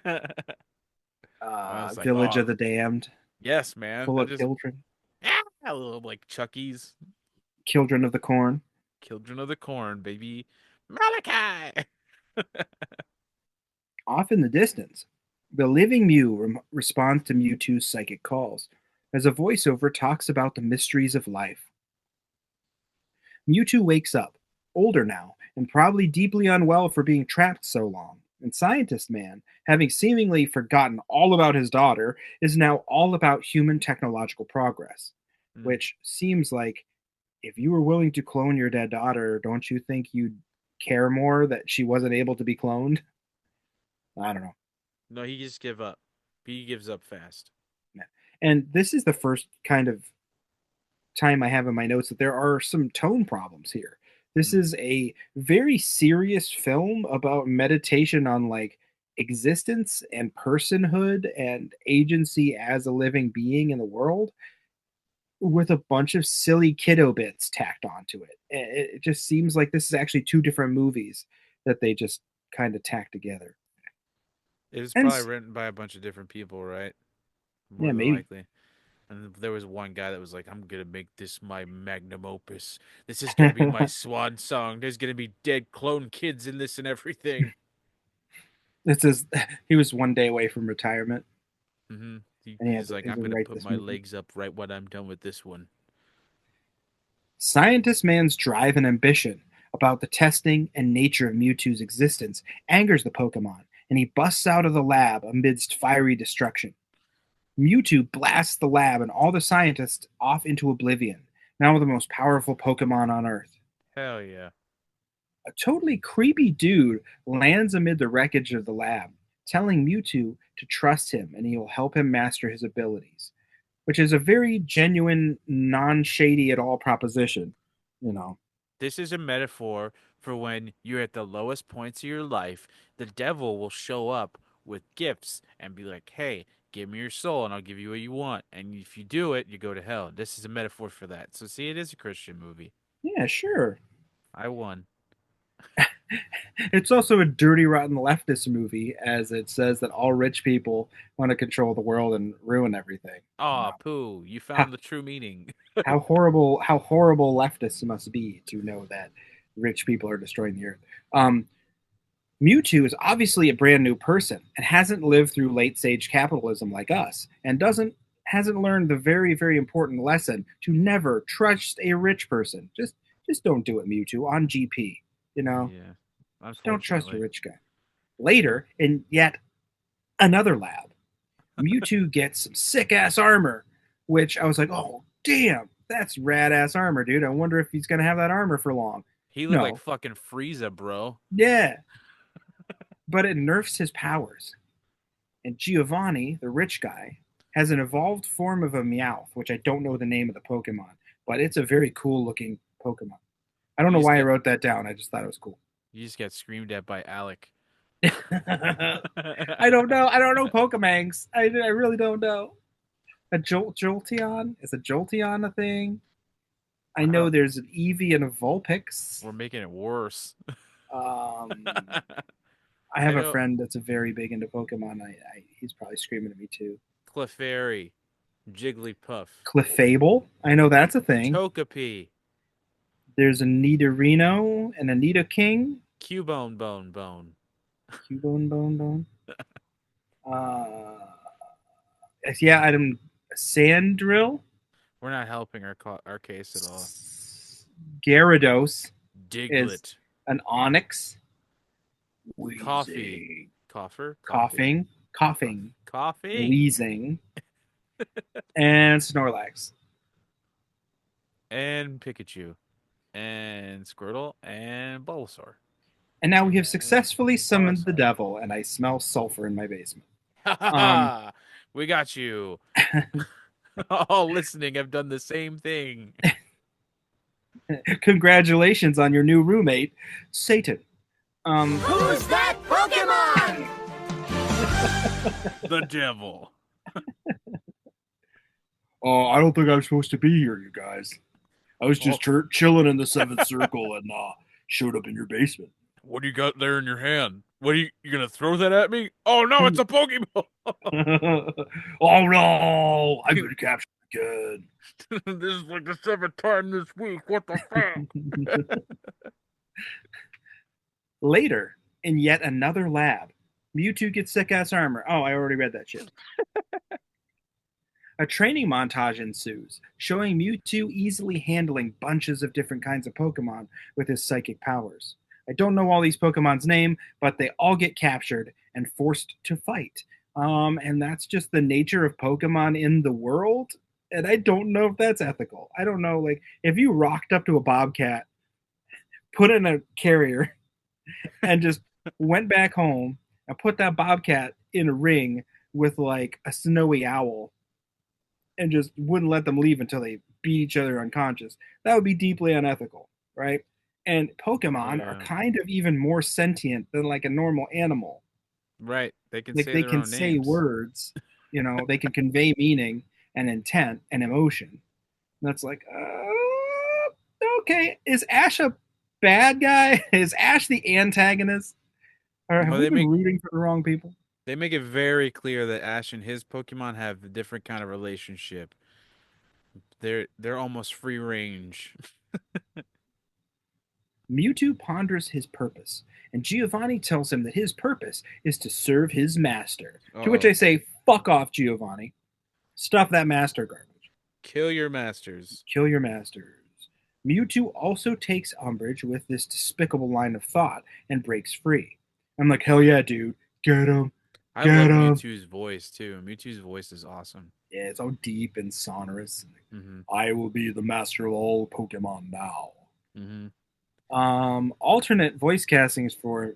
I was like, Village oh, of the Damned. yes, man. Full They're of just children. little like Chuckies. Children of the Corn. Children of the Corn, baby. Malachi. Off in the distance, the living Mew responds to Mewtwo's psychic calls as a voiceover talks about the mysteries of life. Mewtwo wakes up, older now, and probably deeply unwell for being trapped so long. And Scientist Man, having seemingly forgotten all about his daughter, is now all about human technological progress. Which seems like, if you were willing to clone your dead daughter, don't you think you'd care more that she wasn't able to be cloned? I don't know. No, he just give up. He gives up fast. And this is the first kind of time I have in my notes that there are some tone problems here. This is a very serious film about meditation on like existence and personhood and agency as a living being in the world with a bunch of silly kiddo bits tacked onto it. It just seems like this is actually two different movies that they just kind of tacked together. It was And probably written by a bunch of different people, right? More yeah, than maybe. likely. And there was one guy that was like, I'm gonna make this my magnum opus. This is gonna be my swan song. There's gonna be dead clone kids in this and everything. This is he was one day away from retirement, hmm and He's like, he had I'm to gonna write put this my movie. legs up right when I'm done with this one. Scientist man's drive and ambition about the testing and nature of Mewtwo's existence angers the Pokemon, and he busts out of the lab amidst fiery destruction. Mewtwo blasts the lab and all the scientists off into oblivion, now the most powerful Pokemon on Earth. Hell yeah. A totally creepy dude lands amid the wreckage of the lab, telling Mewtwo to trust him and he will help him master his abilities, which is a very genuine, non shady at all proposition, you know. This is a metaphor for when you're at the lowest points of your life, the devil will show up with gifts and be like, hey, give me your soul and I'll give you what you want. And if you do it, you go to hell. This is a metaphor for that. So, see, it is a Christian movie. Yeah, sure. I won. It's also a dirty, rotten leftist movie, as it says that all rich people want to control the world and ruin everything. Aw, poo, you How, found the true meaning. how horrible leftists must be to know that rich people are destroying the earth. Mewtwo is obviously a brand new person and hasn't lived through late stage capitalism like us, and doesn't hasn't learned the very very important lesson to never trust a rich person. Just don't do it, Mewtwo. On GP, you know, Yeah, don't trust a unfortunately. rich guy. Later, in yet another lab, Mewtwo gets some sick ass armor, which I was like, oh damn, that's rad ass armor, dude. I wonder if he's gonna have that armor for long. He looked like No, fucking Frieza, bro. yeah, but it nerfs his powers. And Giovanni, the rich guy, has an evolved form of a Meowth, which I don't know the name of the Pokemon, but it's a very cool looking Pokemon. I don't know You just why I got wrote that down. I just thought it was cool. you just got screamed at by Alec. I don't know. I don't know Pokemangs. I really don't know. A Jolteon? Is a Jolteon a thing? I know there's an Eevee and a Vulpix. We're making it worse. Um, I I have a know friend that's a very big into Pokemon. He's probably screaming at me too. Clefairy, Jigglypuff, Clefable? I know that's a thing. Togepi, There's a Nidorino and a Nidoking. Cubone, Bone. Cubone, Bone, Bone. Uh, yeah, item Sandrill, We're not helping our case at all. Gyarados is Diglett, an Onyx. Coffee, Wheezing. Coffee, Coughing, Coffee, wheezing, and Snorlax. and Pikachu, and Squirtle, and Bulbasaur. And now we have successfully summoned the Charizard. devil, and I smell sulfur in my basement. We got you. All listening have done the same thing. Congratulations on your new roommate, Satan. Who's that Pokemon? The devil. Oh, I don't think I'm supposed to be here, you guys. I was just chilling in the seventh circle and showed up in your basement. What do you got there in your hand? What are you gonna throw that at me? Oh no, it's a Pokemon. Oh no, I've been captured again. This is like the seventh time this week. What the fuck? Later, in yet another lab, Mewtwo gets sick ass armor. Oh, I already read that shit. A training montage ensues, showing Mewtwo easily handling bunches of different kinds of Pokemon with his psychic powers. I don't know all these Pokemon's name, but they all get captured and forced to fight. And that's just the nature of Pokemon in the world. And I don't know if that's ethical. I don't know, like, if you rocked up to a Bobcat, put in a carrier, and just went back home and put that Bobcat in a ring with, like, a snowy owl and just wouldn't let them leave until they beat each other unconscious, that would be deeply unethical, right? And Pokemon are kind of even more sentient than like a normal animal. Right. They can Like say they their can own say names. words, they can convey meaning and intent and emotion. And that's like, okay, is Ash a bad guy? Is Ash the antagonist? Or have No, we been rooting for the wrong people? they make it very clear that Ash and his Pokemon have a different kind of relationship. They're almost free range. Mewtwo ponders his purpose, and Giovanni tells him that his purpose is to serve his master. To which Uh-oh. I say, fuck off, Giovanni. Stuff that master garbage. Kill your masters. Kill your masters. Mewtwo also takes umbrage with this despicable line of thought and breaks free. I'm like, hell yeah, dude. Get him. I Get love him. Mewtwo's voice too. Mewtwo's voice is awesome. Yeah, it's all deep and sonorous. Mm-hmm. I will be the master of all Pokemon now. Mm-hmm. Alternate voice castings for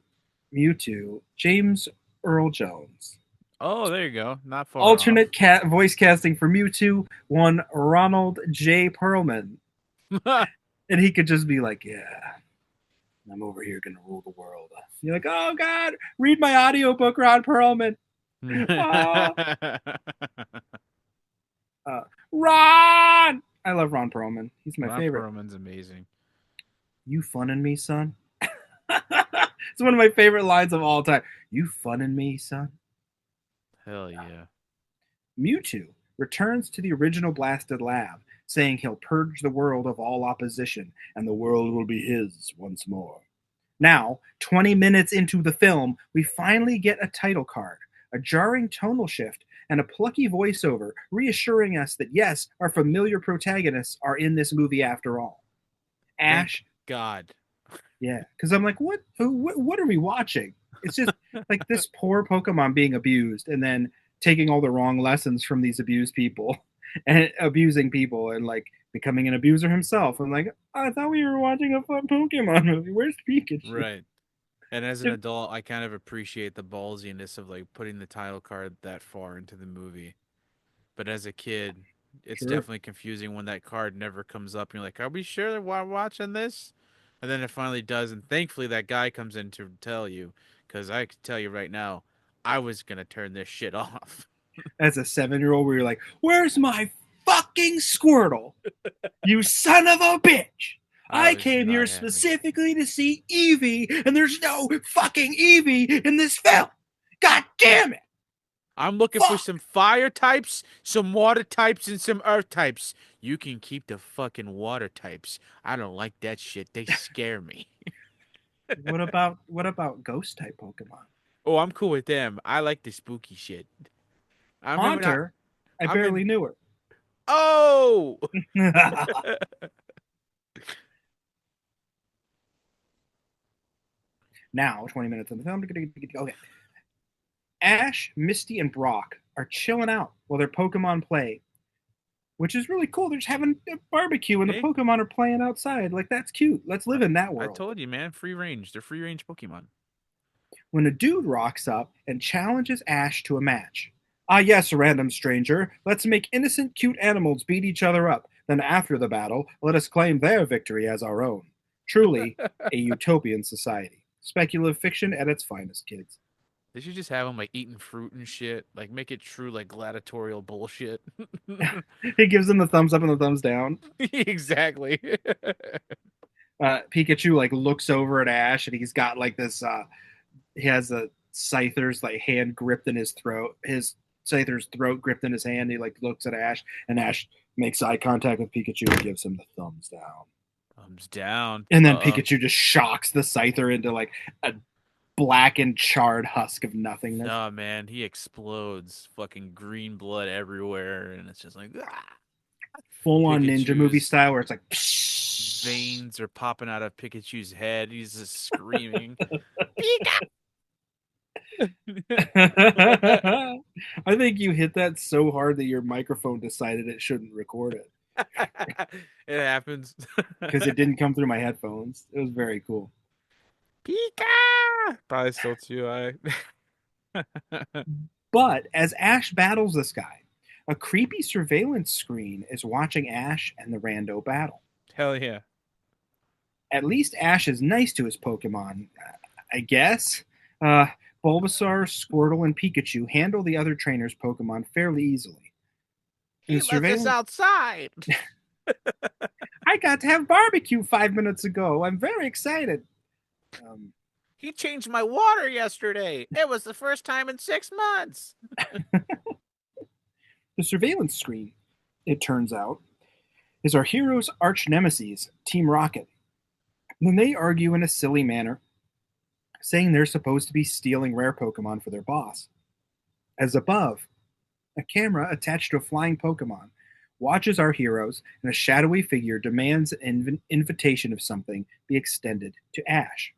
Mewtwo, James Earl Jones. Oh, there you go. Not far Alternate voice casting for Mewtwo, one Ronald J. Perlman. off. And he could just be like, yeah, I'm over here going to rule the world. You're like, oh, God, read my audiobook, Ron Perlman. Ron! I love Ron Perlman. He's my Ron favorite. Perlman's amazing. You funning me, son? It's one of my favorite lines of all time. You funning me, son? Hell yeah. Mewtwo returns to the original blasted lab, saying he'll purge the world of all opposition and the world will be his once more. Now, 20 minutes into the film, we finally get a title card, a jarring tonal shift, and a plucky voiceover reassuring us that yes, our familiar protagonists are in this movie after all. Ash. Thank God. Yeah, because I'm like, what are we watching? It's just like this poor Pokemon being abused and then taking all the wrong lessons from these abused people and abusing people and like becoming an abuser himself. I'm like, I thought we were watching a fun Pokemon movie. Where's Pikachu? Right. And as an adult, I kind of appreciate the ballsiness of like putting the title card that far into the movie. But as a kid, it's Sure. definitely confusing when that card never comes up. You're like, are we sure that we're watching this? And then it finally does. And thankfully, that guy comes in to tell you. Because I can tell you right now, I was going to turn this shit off. As a 7-year-old, where you're like, where's my fucking Squirtle? You son of a bitch! I was came not here having it. specifically to see Eevee, and there's no fucking Eevee in this film! God damn it! I'm looking for some fire types, some water types, and some earth types. You can keep the fucking water types. I don't like that shit. They scare me. What about ghost type Pokemon? Oh, I'm cool with them. I like the spooky shit. Haunter, I barely knew her. Oh! Now, 20 minutes in the film. Okay. Ash, Misty, and Brock are chilling out while their Pokemon play, which is really cool. They're just having a barbecue and the Pokemon are playing outside. Like, that's cute. Let's live in that world. I told you, man. Free range. They're free range Pokemon. When a dude rocks up and challenges Ash to a match. Ah, yes, random stranger. Let's make innocent, cute animals beat each other up. Then after the battle, let us claim their victory as our own. Truly, a utopian society. Speculative fiction at its finest, kids. They should just have them like eating fruit and shit. Like make it true like gladiatorial bullshit. He gives them the thumbs up and the thumbs down. Exactly. Pikachu like looks over at Ash and he's got like this he has a Scyther's like hand gripped in his throat. His Scyther's throat gripped in his hand. He like looks at Ash and Ash makes eye contact with Pikachu and gives him the thumbs down. Thumbs down. And then Pikachu just shocks the Scyther into like a black and charred husk of nothingness. Nah, man, he explodes. Fucking green blood everywhere, and it's just like full on ninja movie style, where it's like veins are popping out of Pikachu's head. He's just screaming. I think you hit that so hard that your microphone decided it shouldn't record it. It happens because it didn't come through my headphones. It was very cool. Pika! Probably still too high. But as Ash battles this guy, a creepy surveillance screen is watching Ash and the rando battle. Hell yeah. At least Ash is nice to his Pokemon, I guess. But Bulbasaur, Squirtle, and Pikachu handle the other trainers' Pokemon fairly easily. He left us outside. I got to have barbecue 5 minutes ago. I'm very excited. He changed my water yesterday. It was the first time in 6 months. The surveillance screen, it turns out, is our hero's arch nemesis, Team Rocket. When they argue in a silly manner, saying they're supposed to be stealing rare Pokemon for their boss. As above, a camera attached to a flying Pokemon watches our heroes, and a shadowy figure demands an invitation of something be extended to Ash.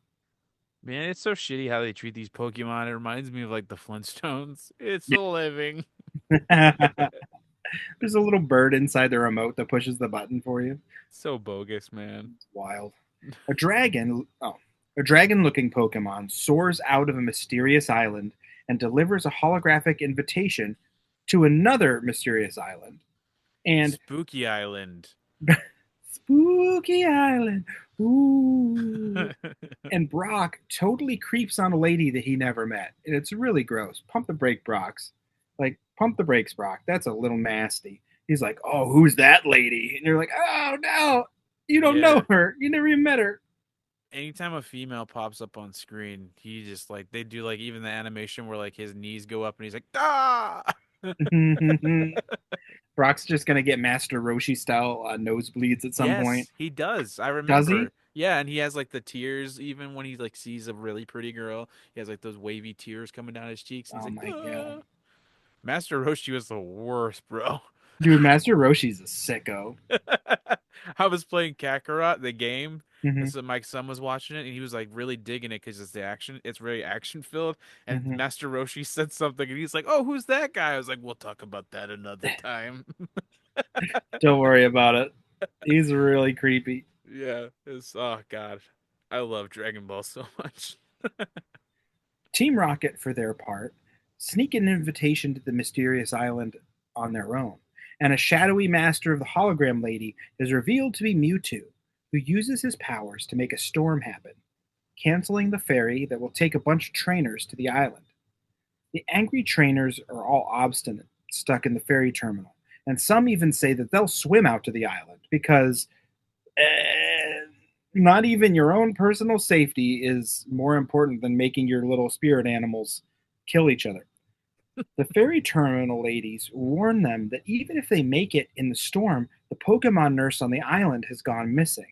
Man, it's so shitty how they treat these Pokemon. It reminds me of like the Flintstones. It's a living. There's a little bird inside the remote that pushes the button for you. So bogus, man. It's wild. A dragon-looking Pokemon soars out of a mysterious island and delivers a holographic invitation to another mysterious island. And Spooky Island. Spooky Island. Ooh. And Brock totally creeps on a lady that he never met. And it's really gross. Pump the brake, Brox. Like, pump the brakes, Brock. That's a little nasty. He's like, oh, who's that lady? And you're like, oh, no. You don't know her. You never even met her. Anytime a female pops up on screen, he just like, they do like even the animation where like his knees go up and he's like, ah! Brock's just going to get Master Roshi style nosebleeds at some point. He does. I remember. Does he? Yeah, and he has like the tears even when he like sees a really pretty girl. He has like those wavy tears coming down his cheeks. And he's my God. Master Roshi was the worst, bro. Dude, Master Roshi's a sicko. I was playing Kakarot, the game. Mm-hmm. So my son was watching it, and he was like really digging it because it's the action. It's very action filled. And Master Roshi said something, and he's like, "Oh, who's that guy?" I was like, "We'll talk about that another time." Don't worry about it. He's really creepy. Yeah, it's oh god, I love Dragon Ball so much. Team Rocket, for their part, sneak an invitation to the mysterious island on their own, and a shadowy master of the hologram lady is revealed to be MewTwo, who uses his powers to make a storm happen, canceling the ferry that will take a bunch of trainers to the island. The angry trainers are all obstinate, stuck in the ferry terminal, and some even say that they'll swim out to the island because not even your own personal safety is more important than making your little spirit animals kill each other. The ferry terminal ladies warn them that even if they make it in the storm, the Pokemon nurse on the island has gone missing.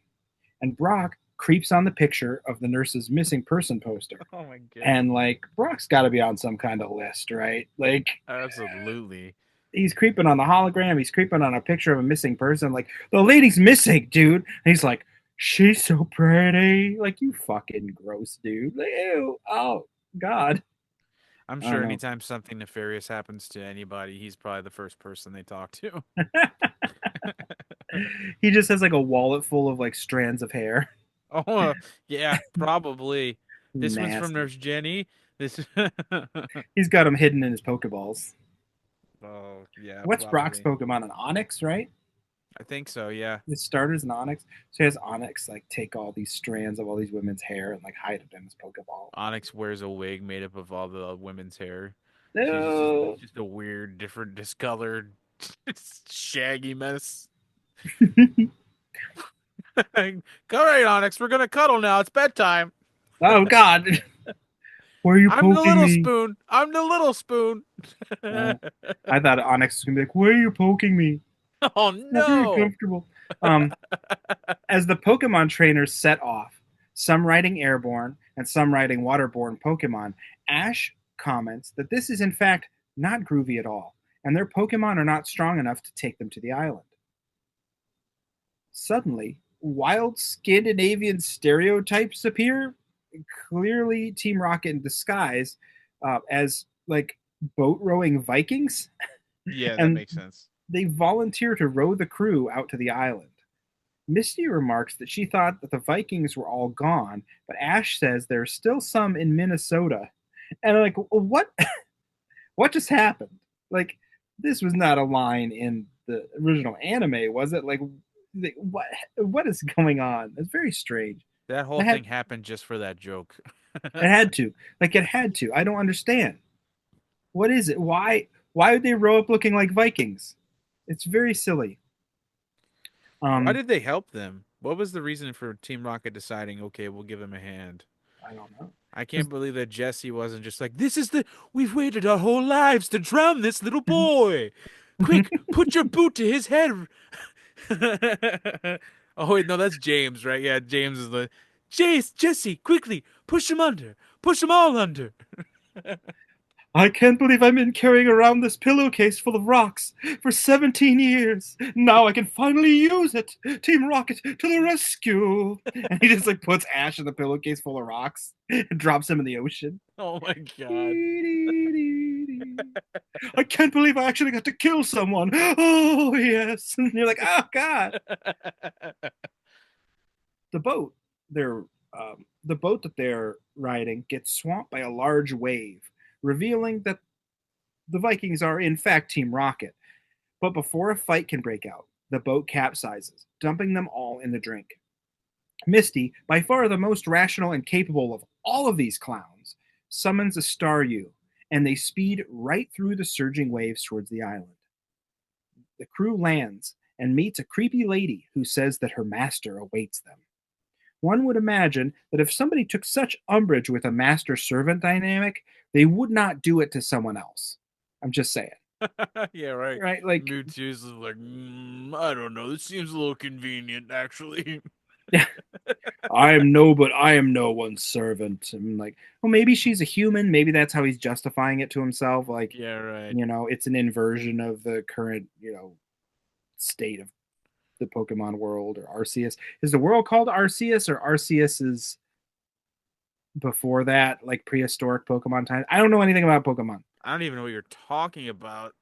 And Brock creeps on the picture of the nurse's missing person poster. Oh my god. And like, Brock's got to be on some kind of list, right? Like, absolutely. He's creeping on the hologram. He's creeping on a picture of a missing person. Like, the lady's missing, dude. And he's like, she's so pretty. Like, you fucking gross dude. Like, ew. Oh, God. I'm sure anytime something nefarious happens to anybody, he's probably the first person they talk to. He just has like a wallet full of like strands of hair. Oh, yeah, probably. This Nasty. one's from Nurse Jenny. This He's got them hidden in his Pokeballs. Oh, yeah. What's probably. Brock's Pokemon? An Onyx, right? I think so, yeah. His starter's an Onyx. So he has Onyx like take all these strands of all these women's hair and like hide it in his Pokeball. Onyx wears a wig made up of all the women's hair. No. She's just a weird, different, discolored, shaggy mess. All right, Onyx, we're gonna cuddle now. It's bedtime. Oh God. Where are you poking me? I'm the little spoon. I'm the little spoon. I thought Onyx was gonna be like, where are you poking me? Oh no. no. Not very comfortable. As the Pokemon trainers set off, some riding airborne and some riding waterborne Pokemon, Ash comments that this is in fact not groovy at all, and their Pokemon are not strong enough to take them to the island. Suddenly, wild Scandinavian stereotypes appear, clearly Team Rocket in disguise as like boat rowing Vikings. Yeah, that makes sense. They volunteer to row the crew out to the island. Misty remarks that she thought that the Vikings were all gone, but Ash says there are still some in Minnesota. And I'm like, what? What just happened? Like, this was not a line in the original anime, was it? Like, what is going on? It's very strange. That whole thing happened just for that joke. It had to. Like it had to. I don't understand. What is it? Why would they row up looking like Vikings? It's very silly. Why did they help them? What was the reason for Team Rocket deciding, okay, we'll give him a hand? I don't know. I can't believe that Jesse wasn't just like, we've waited our whole lives to drown this little boy. Quick, put your boot to his head. Oh, wait, no, that's James, right? Yeah, James is Jesse, quickly, push him under. Push them all under. I can't believe I've been carrying around this pillowcase full of rocks for 17 years. Now I can finally use it. Team Rocket to the rescue. And he just like puts Ash in the pillowcase full of rocks and drops him in the ocean. Oh my god. I can't believe I actually got to kill someone. Oh, yes. And you're like, oh, God. The boat, the boat that they're riding gets swamped by a large wave, revealing that the Vikings are in fact Team Rocket. But before a fight can break out, the boat capsizes, dumping them all in the drink. Misty, by far the most rational and capable of all of these clowns, summons a Staryu, and they speed right through the surging waves towards the island. The crew lands and meets a creepy lady who says that her master awaits them. One would imagine that if somebody took such umbrage with a master-servant dynamic, they would not do it to someone else. I'm just saying. Yeah, right. Right? Like, MewTwo's like, I don't know. This seems a little convenient, actually. I am no one's servant. I'm like, well, maybe she's a human. Maybe that's how he's justifying it to himself. Like, Yeah, right. it's an inversion of the current, state of the Pokemon world, or Arceus. Is the world called Arceus, or Arceus is before that, like prehistoric Pokemon times? I don't know anything about Pokemon. I don't even know what you're talking about.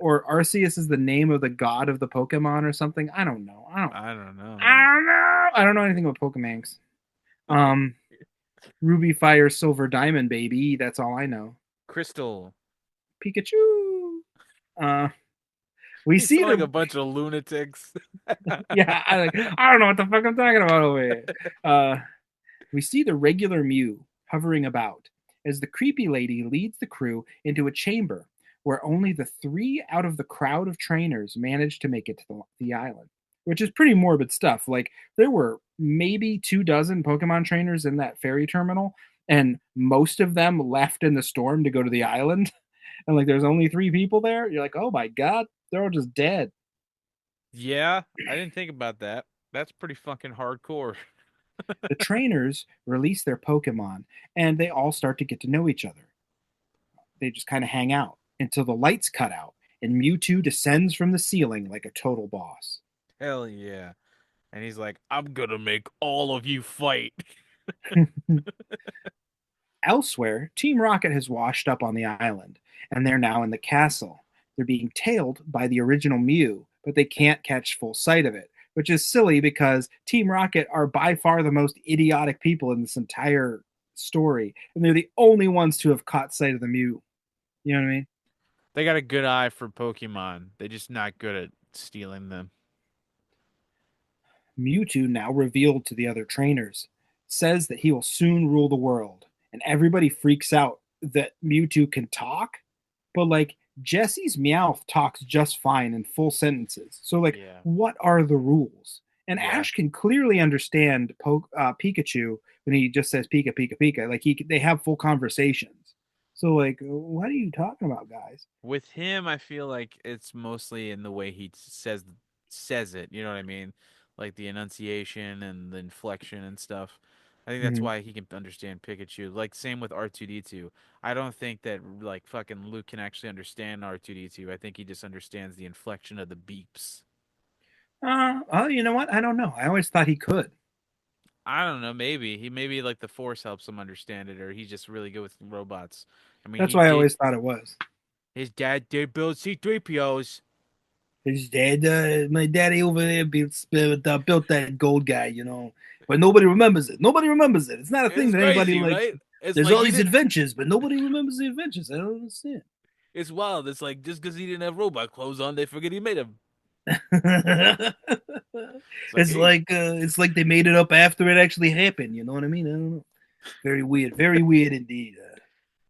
Or Arceus is the name of the god of the Pokemon or something. I don't know. I don't know. I don't know anything about Pokemon's. Ruby, Fire, Silver, Diamond, baby. That's all I know. Crystal. Pikachu. We see like a bunch of lunatics. Yeah, I don't know what the fuck I'm talking about over here. We see the regular Mew hovering about as the creepy lady leads the crew into a chamber where only the 3 out of the crowd of trainers managed to make it to the island, which is pretty morbid stuff. Like, there were maybe 24 Pokemon trainers in that ferry terminal, and most of them left in the storm to go to the island. And like, there's only 3 people there. You're like, oh my god, they're all just dead. Yeah, I didn't think about that. That's pretty fucking hardcore. The trainers release their Pokemon, and they all start to get to know each other. They just kind of hang out until the lights cut out, and Mewtwo descends from the ceiling like a total boss. Hell yeah. And he's like, I'm gonna make all of you fight. Elsewhere, Team Rocket has washed up on the island, and they're now in the castle. They're being tailed by the original Mew, but they can't catch full sight of it, which is silly because Team Rocket are by far the most idiotic people in this entire story, and they're the only ones to have caught sight of the Mew. You know what I mean? They got a good eye for Pokemon. They're just not good at stealing them. Mewtwo, now revealed to the other trainers, says that he will soon rule the world, and everybody freaks out that Mewtwo can talk, but like, Jesse's Meowth talks just fine in full sentences. So like, What are the rules? And Ash can clearly understand Pikachu when he just says Pika, Pika, Pika. Like, they have full conversations. So like, what are you talking about, guys? With him, I feel like it's mostly in the way he says it. You know what I mean? Like the enunciation and the inflection and stuff. I think that's why he can understand Pikachu. Like, same with R2-D2. I don't think that, like, fucking Luke can actually understand R2-D2. I think he just understands the inflection of the beeps. Well, you know what? I don't know. I always thought he could. I don't know. Maybe like the Force helps him understand it, or he's just really good with robots. I mean, that's why I always thought it was. His dad did build C-3POs. His dad, my daddy over there built that gold guy, but nobody remembers it. It's not a thing that anybody likes. Right? There's like all these adventures, but nobody remembers the adventures. I don't understand. It's wild. It's like, just because he didn't have robot clothes on, they forget he made them. It's like they made it up after it actually happened. You know what I mean? I don't know. Very weird indeed.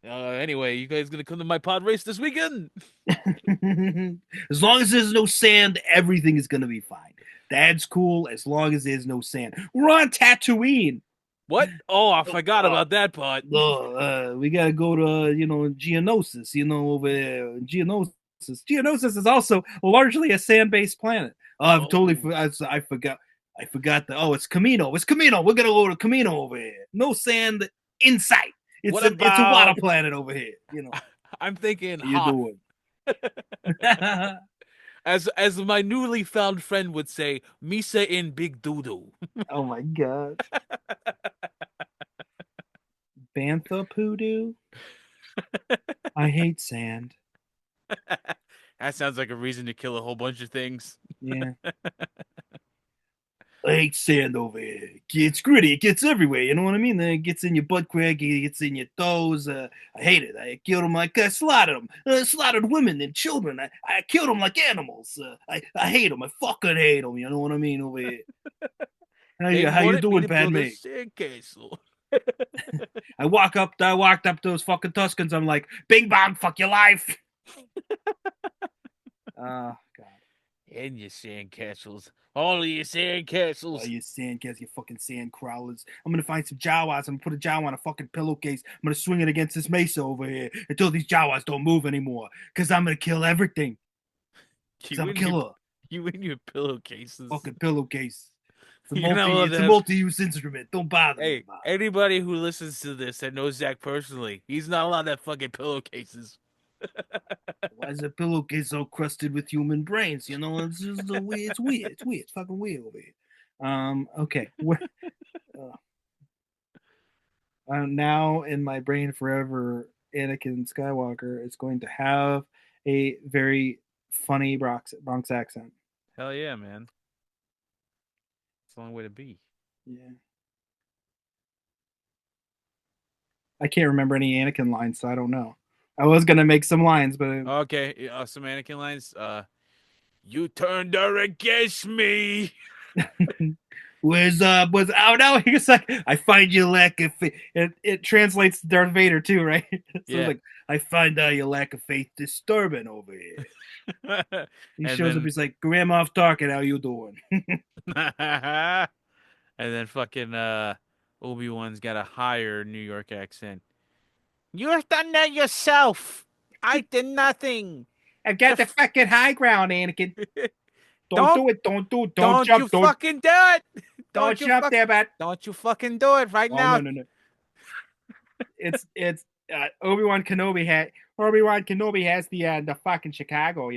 Anyway, you guys gonna come to my pod race this weekend? As long as there's no sand, everything is gonna be fine. That's cool as long as there's no sand. We're on Tatooine. What? Oh, I forgot about that part. We gotta go to Geonosis. Over there, Geonosis. Geonosis is also largely a sand-based planet. I've totally I forgot. I forgot that. Oh, it's Camino. It's Camino. We're gonna go to Camino over here. No sand in sight. It's a water planet over here. I'm thinking. How you doing? As my newly found friend would say, Misa in big doodoo. Oh my god. Bantha poodoo. I hate sand. That sounds like a reason to kill a whole bunch of things. Yeah. I hate sand over here. It's gritty. It gets everywhere. You know what I mean? It gets in your butt crack. It gets in your toes. I hate it. I killed them like I slaughtered them. Slaughtered women and children. I killed them like animals. I hate them. I fucking hate them. You know what I mean over here? How you doing, Padme? I walked up those fucking Tuscans. I'm like, bing bong, fuck your life. God. And your sandcastles. All of your sandcastles. Oh, you sandcastles, you fucking sand crawlers. I'm gonna find some Jawas. I'm gonna put a Jawa on a fucking pillowcase. I'm gonna swing it against this mesa over here until these Jawas don't move anymore. Cause I'm gonna kill everything. Cause I'm a killer. You in your pillowcases. Fucking pillowcase. It's a multi-use instrument. Don't bother me. Anybody who listens to this that knows Zach personally, he's not allowed to have fucking pillowcases. Why is a pillowcase all crusted with human brains? It's just weird. It's weird. It's fucking weird over here. Okay. Now in my brain forever, Anakin Skywalker is going to have a very funny Bronx accent. Hell yeah, man. It's a long way to be. Yeah. I can't remember any Anakin lines, so I don't know. I was gonna make some lines, but okay, some Anakin lines. You turned her against me. was oh no, he was like, I find your lack of faith. It translates to Darth Vader too, right? So yeah. Like, I find your lack of faith disturbing over here. He shows up, he's like, Grandma talking, how you doing? And then fucking Obi-Wan's got a higher New York accent. You've done that yourself. I did nothing. I got the fucking high ground, Anakin. Don't do it. Don't jump. Don't fucking do it. Don't jump there, man. Don't you fucking do it right now. No. It's Obi-Wan Kenobi has the fucking Chicago,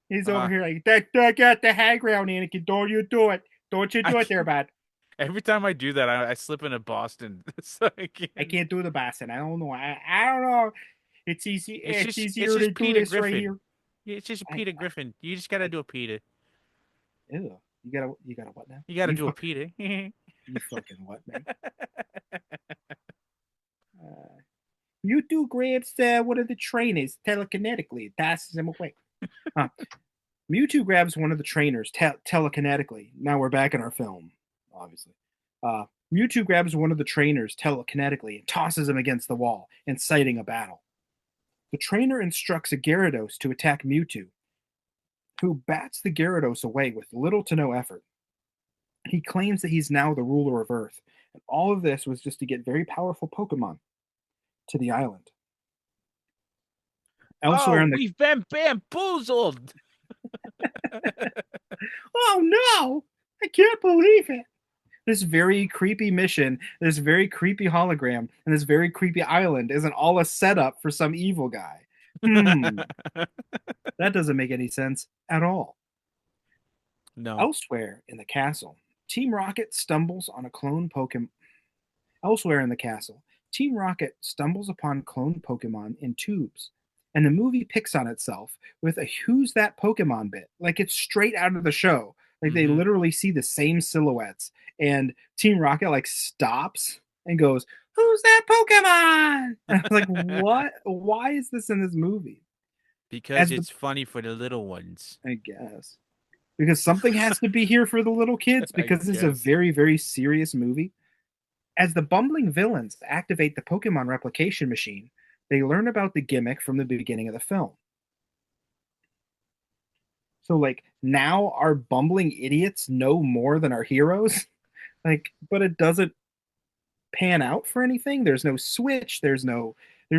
He's over here like, that got the high ground, Anakin. Don't you do it. Don't you do it there, man. Every time I do that, I slip into Boston. So I can't do the Boston. I don't know. I don't know. It's easy. It's easier to do this right here. It's just Peter Griffin. You just gotta do a Peter. Ew. You gotta what now? You gotta do a Peter. You fucking what, man? MewTwo grabs one of the trainers telekinetically. It passes him away. MewTwo grabs one of the trainers telekinetically. Now we're back in our film, obviously. MewTwo grabs one of the trainers telekinetically and tosses him against the wall, inciting a battle. The trainer instructs a Gyarados to attack MewTwo, who bats the Gyarados away with little to no effort. He claims that he's now the ruler of Earth, and all of this was just to get very powerful Pokemon to the island. Elsewhere we've been bamboozled! Oh no! I can't believe it! This very creepy mission, this very creepy hologram, and this very creepy island isn't all a setup for some evil guy. That doesn't make any sense at all. No. Elsewhere in the castle, Team Rocket stumbles on a clone Pokemon. Elsewhere in the castle, Team Rocket stumbles upon clone Pokemon in tubes, and the movie picks on itself with a "Who's that Pokemon" bit, like it's straight out of the show. Like they literally see the same silhouettes, and Team Rocket stops and goes, "Who's that Pokemon?" And I was like, "What? Why is this in this movie?" Because it's funny for the little ones, I guess. Because something has to be here for the little kids. Because this is a very, very serious movie. As the bumbling villains activate the Pokemon replication machine, they learn about the gimmick from the beginning of the film. So, like, now our bumbling idiots know more than our heroes. Like, but it doesn't pan out for anything. There's no switch. They're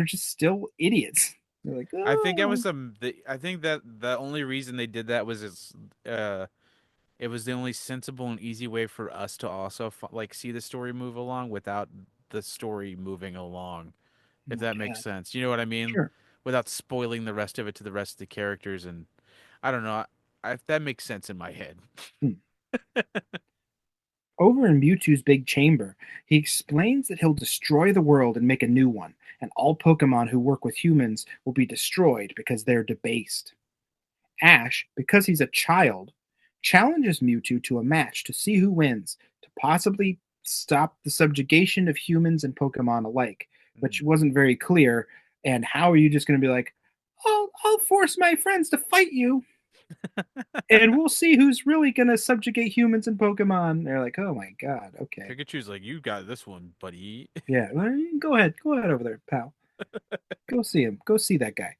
just still idiots. They're like, I think that oh, was I think that the only reason they did that was it was the only sensible and easy way for us to also like see the story move along without the story moving along, if that makes God. sense. You know what I mean? Sure. Without spoiling the rest of it to the rest of the characters, and I don't know. That makes sense in my head. Hmm. Over in Mewtwo's big chamber, he explains that he'll destroy the world and make a new one, and all Pokemon who work with humans will be destroyed because they're debased. Ash, because he's a child, challenges Mewtwo to a match to see who wins, to possibly stop the subjugation of humans and Pokemon alike, which wasn't very clear. And how are you just going to be like, I'll force my friends to fight you, and we'll see who's really going to subjugate humans and Pokemon? They're like, oh my god, okay. Pikachu's like, you got this one, buddy. Yeah, go ahead over there, pal. Go see him. Go see that guy.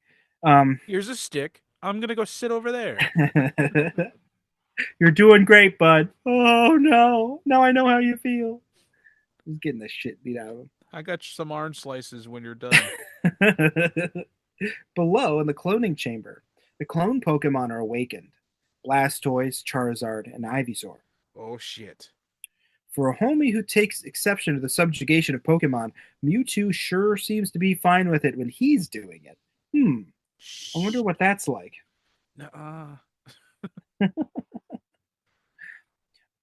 Here's a stick. I'm gonna go sit over there. You're doing great, bud. Oh no, now I know how you feel. He's getting the shit beat out of him. I got some orange slices when you're done. Below in the cloning chamber, the clone Pokemon are awakened: Blastoise, Charizard, and Ivysaur. Oh shit. For a homie who takes exception to the subjugation of Pokemon, Mewtwo sure seems to be fine with it when he's doing it. I wonder what that's like.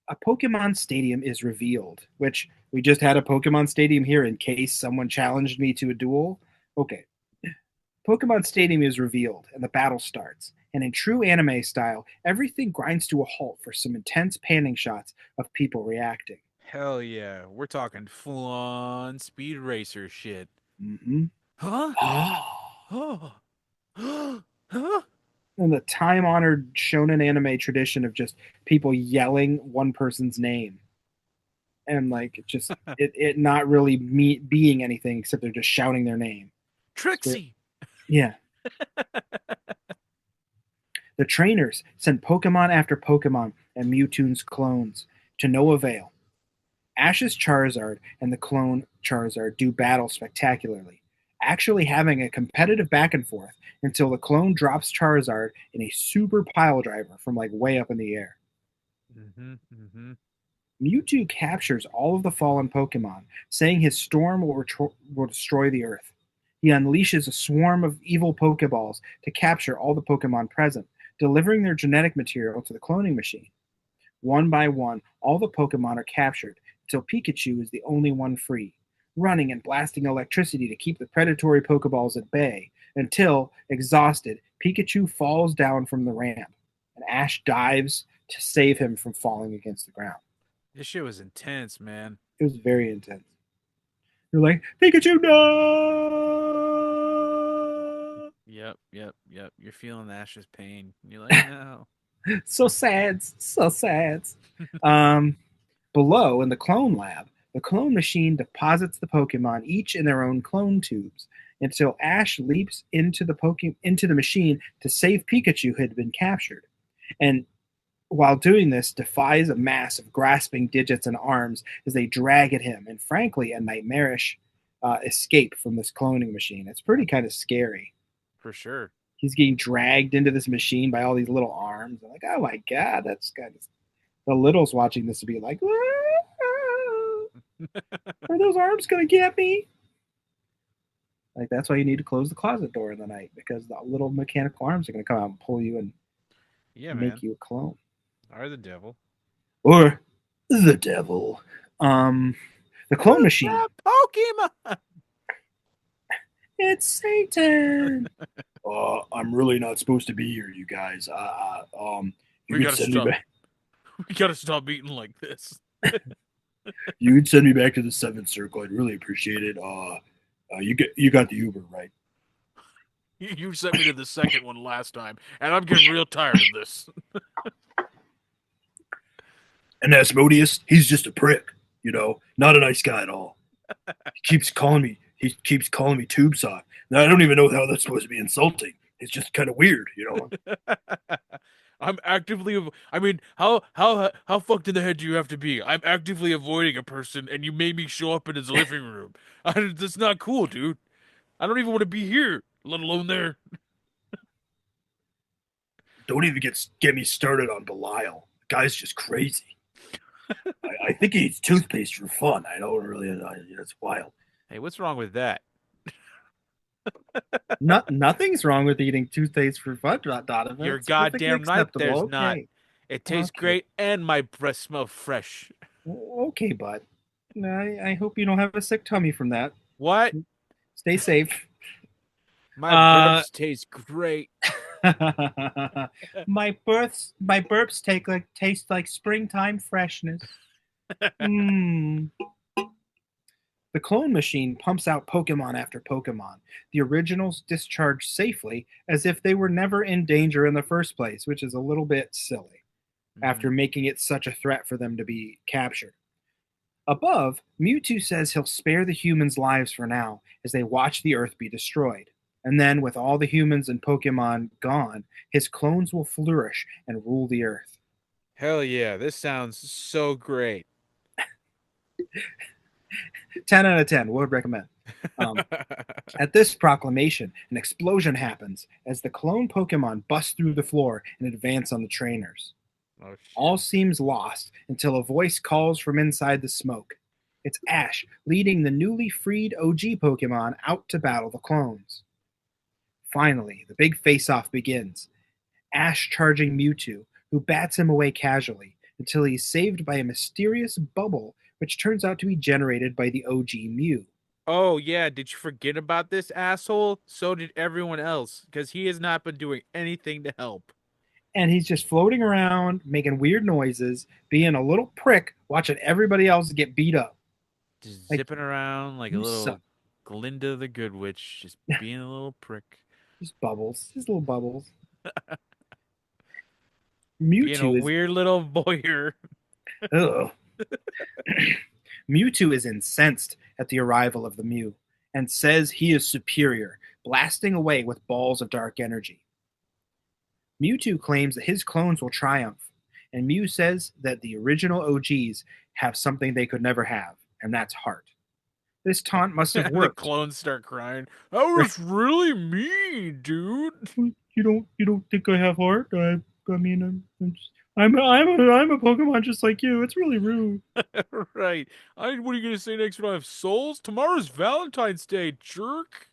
A Pokemon Stadium is revealed, which we just had a Pokemon Stadium here in case someone challenged me to a duel. Okay. Pokemon Stadium is revealed, and the battle starts. And in true anime style, everything grinds to a halt for some intense panning shots of people reacting. Hell yeah. We're talking full-on speed racer shit. Mm-hmm. Huh? Huh? And the time-honored shonen anime tradition of just people yelling one person's name. And like just it not really being anything except they're just shouting their name. Trixie! Yeah. The trainers send Pokemon after Pokemon and Mewtwo's clones to no avail. Ash's Charizard and the clone Charizard do battle spectacularly, actually having a competitive back and forth until the clone drops Charizard in a super pile driver from like way up in the air. Mewtwo captures all of the fallen Pokemon, saying his storm will destroy the Earth. He unleashes a swarm of evil Pokeballs to capture all the Pokemon present, delivering their genetic material to the cloning machine. One by one, all the Pokemon are captured, until Pikachu is the only one free, running and blasting electricity to keep the predatory Pokeballs at bay, until, exhausted, Pikachu falls down from the ramp, and Ash dives to save him from falling against the ground. This shit was intense, man. It was very intense. You're like, Pikachu, no! Yep. You're feeling Ash's pain. You're like, no. So sad. Below, in the clone lab, the clone machine deposits the Pokemon each in their own clone tubes until Ash leaps into the machine to save Pikachu who had been captured. And while doing this, defies a mass of grasping digits and arms as they drag at him, and frankly, a nightmarish escape from this cloning machine. It's pretty kind of scary. For sure. He's getting dragged into this machine by all these little arms. I'm like, oh my god, that's kind of... The littles watching this would be like, are those arms going to get me? Like, that's why you need to close the closet door in the night, because the little mechanical arms are going to come out and pull you and make you a clone. Or the devil. Or the devil. The clone machine. Pokemon! It's Satan. I'm really not supposed to be here, you guys. We gotta stop. We gotta stop eating like this. You could send me back to the 7th circle. I'd really appreciate it. You got the Uber, right? You sent me to the second one last time, and I'm getting real tired of this. And Asmodeus, he's just a prick. not a nice guy at all. He keeps calling me tube sock. Now I don't even know how that's supposed to be insulting. It's just kind of weird, I'm actively. I mean, how fucked in the head do you have to be? I'm actively avoiding a person, and you made me show up in his living room. That's not cool, dude. I don't even want to be here, let alone there. Don't even get me started on Belial. The guy's just crazy. I think he eats toothpaste for fun. I don't really. It's wild. Hey, what's wrong with that? Nothing's wrong with eating toothpaste for fun, Donovan. You're It's perfectly goddamn right. acceptable. There's Okay. not. It tastes great, and my breath smells fresh. Okay, bud. I hope you don't have a sick tummy from that. What? Stay safe. My burps taste great. my burps taste like springtime freshness. Mm. The clone machine pumps out Pokemon after Pokemon. The originals discharge safely as if they were never in danger in the first place, which is a little bit silly after making it such a threat for them to be captured. Above, Mewtwo says he'll spare the humans' lives for now as they watch the Earth be destroyed. And then, with all the humans and Pokemon gone, his clones will flourish and rule the Earth. Hell yeah, this sounds so great. 10 out of 10, would recommend. At this proclamation, an explosion happens as the clone Pokemon bust through the floor and advance on the trainers. Oh, all seems lost until a voice calls from inside the smoke. It's Ash leading the newly freed OG Pokemon out to battle the clones. Finally, the big face-off begins. Ash charging Mewtwo, who bats him away casually until he's saved by a mysterious bubble which turns out to be generated by the OG Mew. Oh, yeah, did you forget about this asshole? So did everyone else, because he has not been doing anything to help. And he's just floating around, making weird noises, being a little prick, watching everybody else get beat up. Just zipping around like a little suck. Glinda the Good Witch, just being a little prick. Just bubbles. Just little bubbles. Being a weird little voyeur. Ugh. Mewtwo is incensed at the arrival of the Mew and says he is superior, blasting away with balls of dark energy. Mewtwo claims that his clones will triumph, and Mew says that the original OGs have something they could never have, and that's heart. This taunt must have worked. The clones start crying. That was really me, dude. You don't think I have heart? I'm a Pokemon just like you. It's really rude. Right. What are you gonna say next when I have souls? Tomorrow's Valentine's Day, jerk.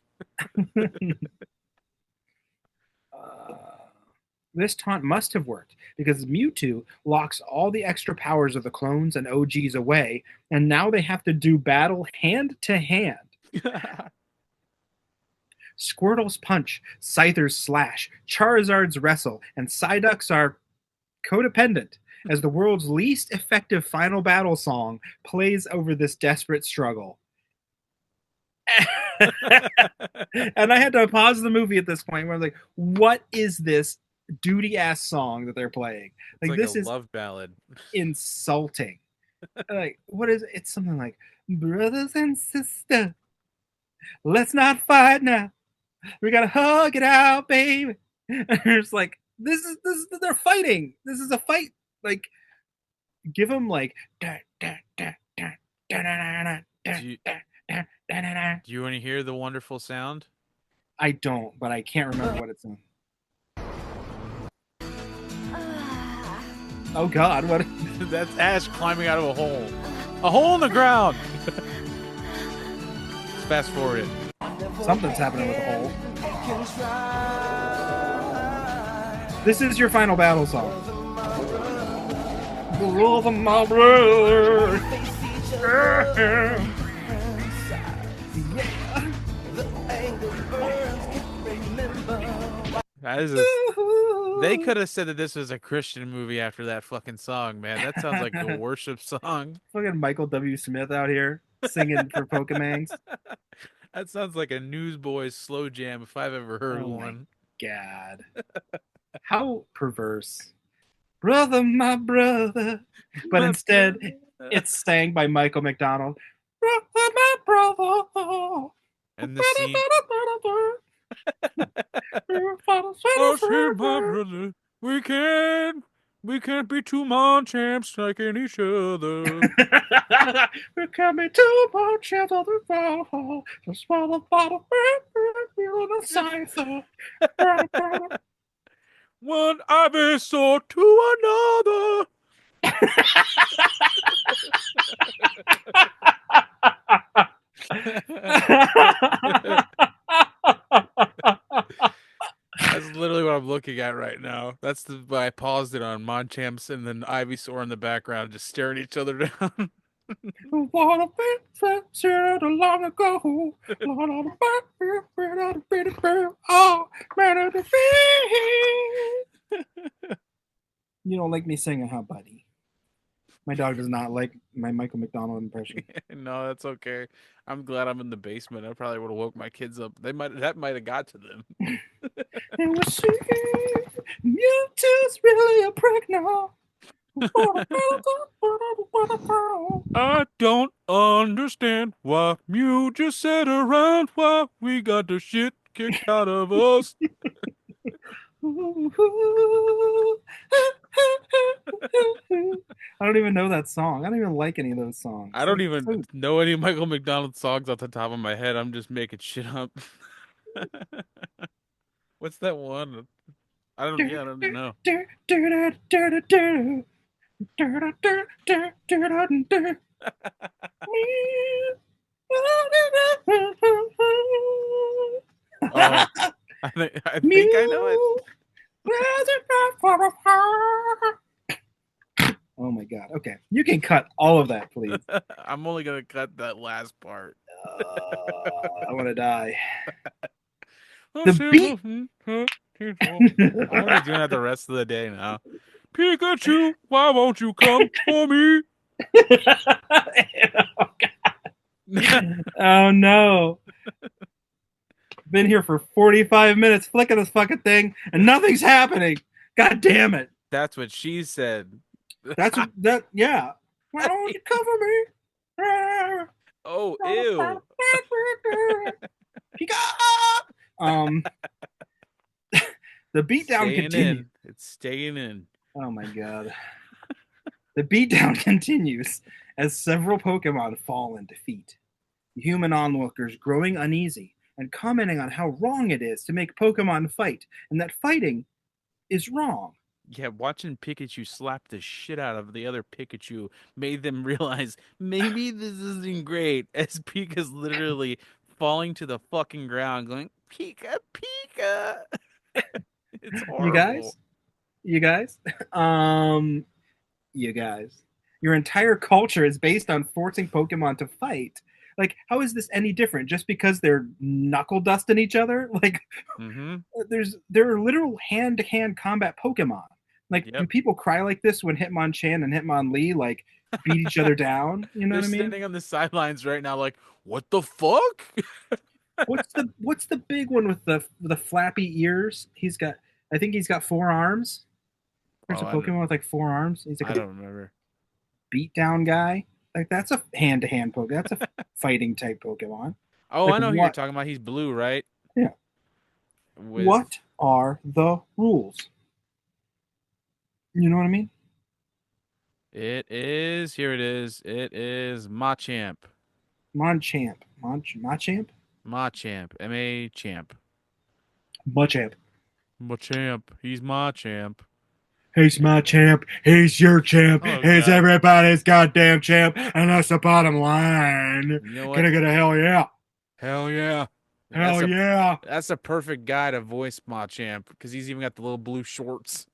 This taunt must have worked because Mewtwo locks all the extra powers of the clones and OGs away, and now they have to do battle hand to hand. Squirtle's punch, Scyther's slash, Charizard's wrestle, and Psyduck's are codependent as the world's least effective final battle song plays over this desperate struggle. And I had to pause the movie at this point where I was like, what is this duty ass song that they're playing? Like this a is love ballad. Insulting. Like, what is it? It's something like, brothers and sisters, let's not fight now. We gotta hug it out, baby. And it's like, this is they're fighting. This is a fight. Like, give them like Do you want to hear the wonderful sound? I don't, but I can't remember what it's in. Oh God, what? That's Ash climbing out of a hole in the ground. Fast forward it. Something's happening with the hole. This is your final battle song. Love of my brother. They could have said that this was a Christian movie after that fucking song, man. That sounds like a worship song. Fucking Michael W. Smith out here singing for Pokemongs. That sounds like a Newsboys slow jam if I've ever heard one. God. How perverse. Brother, my brother. But instead, It's sang by Michael McDonald. My brother. And the scene. Oh, shit, my brother. We can't be two Monchamps liking each other. We're coming to much of the fall. So swallow bottle, on the scythe. One Ivysaur to another. That's literally what I'm looking at right now. That's why I paused it on Monchamps and then Ivysaur in the background, just staring each other down. What a bit said long ago. Oh, man, you don't like me singing, huh, buddy? My dog does not like my Michael McDonald impression. No, that's okay. I'm glad I'm in the basement. I probably would have woke my kids up. That might have got to them. And we're singing, Mewtwo's really a prick now. I don't understand why Mew just sat around while we got the shit kicked out of us. I don't even know that song. I don't even like any of those songs. I don't even know any Michael McDonald songs off the top of my head. I'm just making shit up. What's that one? I don't know. Oh, I think I know it. Oh my god. Okay. You can cut all of that, please. I'm only gonna cut that last part. I want to die. The beat. I'm gonna be doing that the rest of the day now. Pikachu, why won't you come for me? Oh no. Been here for 45 minutes flicking this fucking thing and nothing's happening. God damn it. That's what she said. Yeah. Why don't you cover me? Oh, ew. The beatdown continues. It's staying in. Oh my god. The beatdown continues as several Pokemon fall in defeat. Human onlookers growing uneasy and commenting on how wrong it is to make Pokemon fight and that fighting is wrong. Yeah, watching Pikachu slap the shit out of the other Pikachu made them realize maybe this isn't great, as Pika's literally falling to the fucking ground going, Pika, Pika. It's horrible. You guys, your entire culture is based on forcing Pokemon to fight. Like, how is this any different? Just because they're knuckle dusting each other? Like, there are literal hand-to-hand combat Pokemon. Like, do people cry like this when Hitmonchan and Hitmonlee like beat each other down? You know what I mean? They're standing on the sidelines right now, like, what the fuck? What's the big one with the flappy ears? I think he's got 4 arms. There's a Pokemon with like 4 arms. He's like I don't remember. Beatdown guy. Like, that's a hand-to-hand Pokemon. That's a fighting type Pokemon. Oh, like, I know who you're talking about. He's blue, right? Yeah. What are the rules? You know what I mean? It is. Here it is. It is Machamp. Machamp. Machamp? Machamp. M-A-Champ. Machamp. Machamp. He's Machamp. He's my champ. He's your champ. He's everybody's goddamn champ. And that's the bottom line. You know what? Can I get a hell yeah? Hell yeah. Hell yeah. That's a perfect guy to voice Machamp because he's even got the little blue shorts.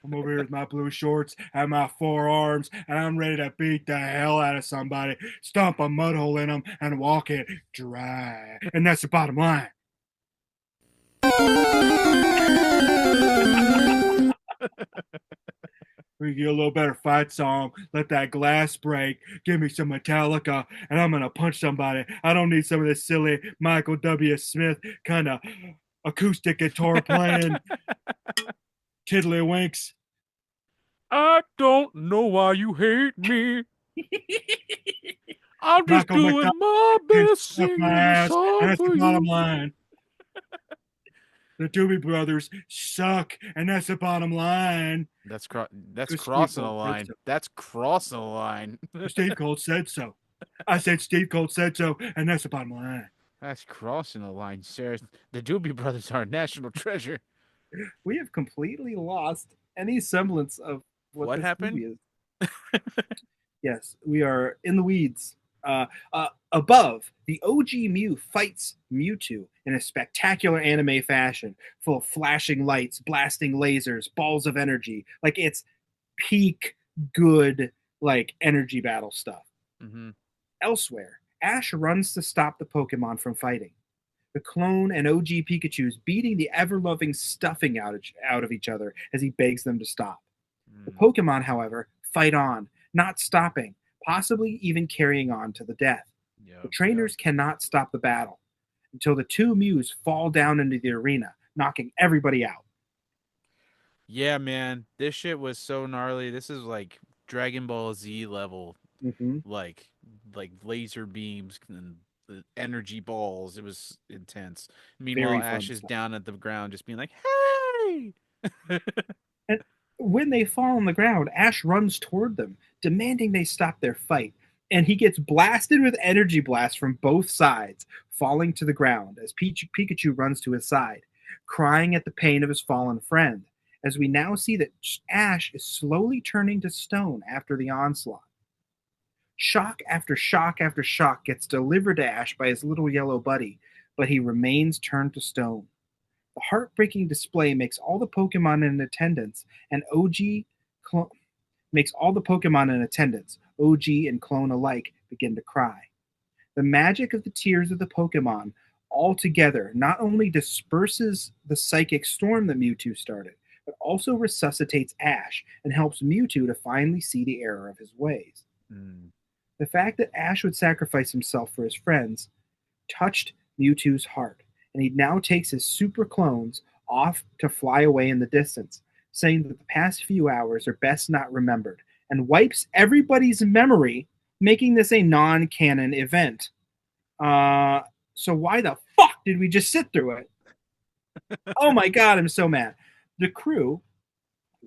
I'm over here with my blue shorts and my 4 arms, and I'm ready to beat the hell out of somebody, stomp a mud hole in them, and walk it dry. And that's the bottom line. We get a little better fight song. Let that glass break. Give me some Metallica, and I'm gonna punch somebody. I don't need some of this silly Michael W. Smith kind of acoustic guitar playing tiddlywinks. I don't know why you hate me. I'm just Michael doing McDonald my can best suck my singing a ass, song and that's the for bottom you. line. The Doobie Brothers suck, and that's the bottom line. That's Because Steve crossing a Colt said line. so. That's crossing a line. Steve Colt said so. I said Steve Colt said so, and that's the bottom line. That's crossing a line, sir. The Doobie Brothers are a national treasure. We have completely lost any semblance of what What this happened? movie is. Yes, we are in the weeds. Above, the OG Mew fights Mewtwo in a spectacular anime fashion, full of flashing lights, blasting lasers, balls of energy. Like it's peak good, like energy battle stuff. Mm-hmm. Elsewhere, Ash runs to stop the Pokemon from fighting. The clone and OG Pikachu's beating the ever loving stuffing out of each other as he begs them to stop. The Pokemon, however, fight on, not stopping, possibly even carrying on to the death. The trainers cannot stop the battle until the two Mews fall down into the arena, knocking everybody out. Yeah, man. This shit was so gnarly. This is like Dragon Ball Z level, Mm-hmm. like laser beams and the energy balls. It was intense. Meanwhile, Very Ash fun is stuff. down at the ground just being like, "Hey!" And when they fall on the ground, Ash runs toward them, demanding they stop their fight. And he gets blasted with energy blasts from both sides, falling to the ground as Pikachu runs to his side, crying at the pain of his fallen friend. As we now see that Ash is slowly turning to stone after the onslaught. Shock after shock after shock gets delivered to Ash by his little yellow buddy, but he remains turned to stone. The heartbreaking display makes all the Pokemon in attendance and makes all the Pokemon in attendance, OG and clone alike, begin to cry. The magic of the tears of the Pokemon altogether not only disperses the psychic storm that Mewtwo started, but also resuscitates Ash and helps Mewtwo to finally see the error of his ways. Mm. The fact that Ash would sacrifice himself for his friends touched Mewtwo's heart, and he now takes his super clones off to fly away in the distance, saying that the past few hours are best not remembered, and wipes everybody's memory, making this a non-canon event. So why the fuck did we just sit through it? Oh my god, I'm so mad. The crew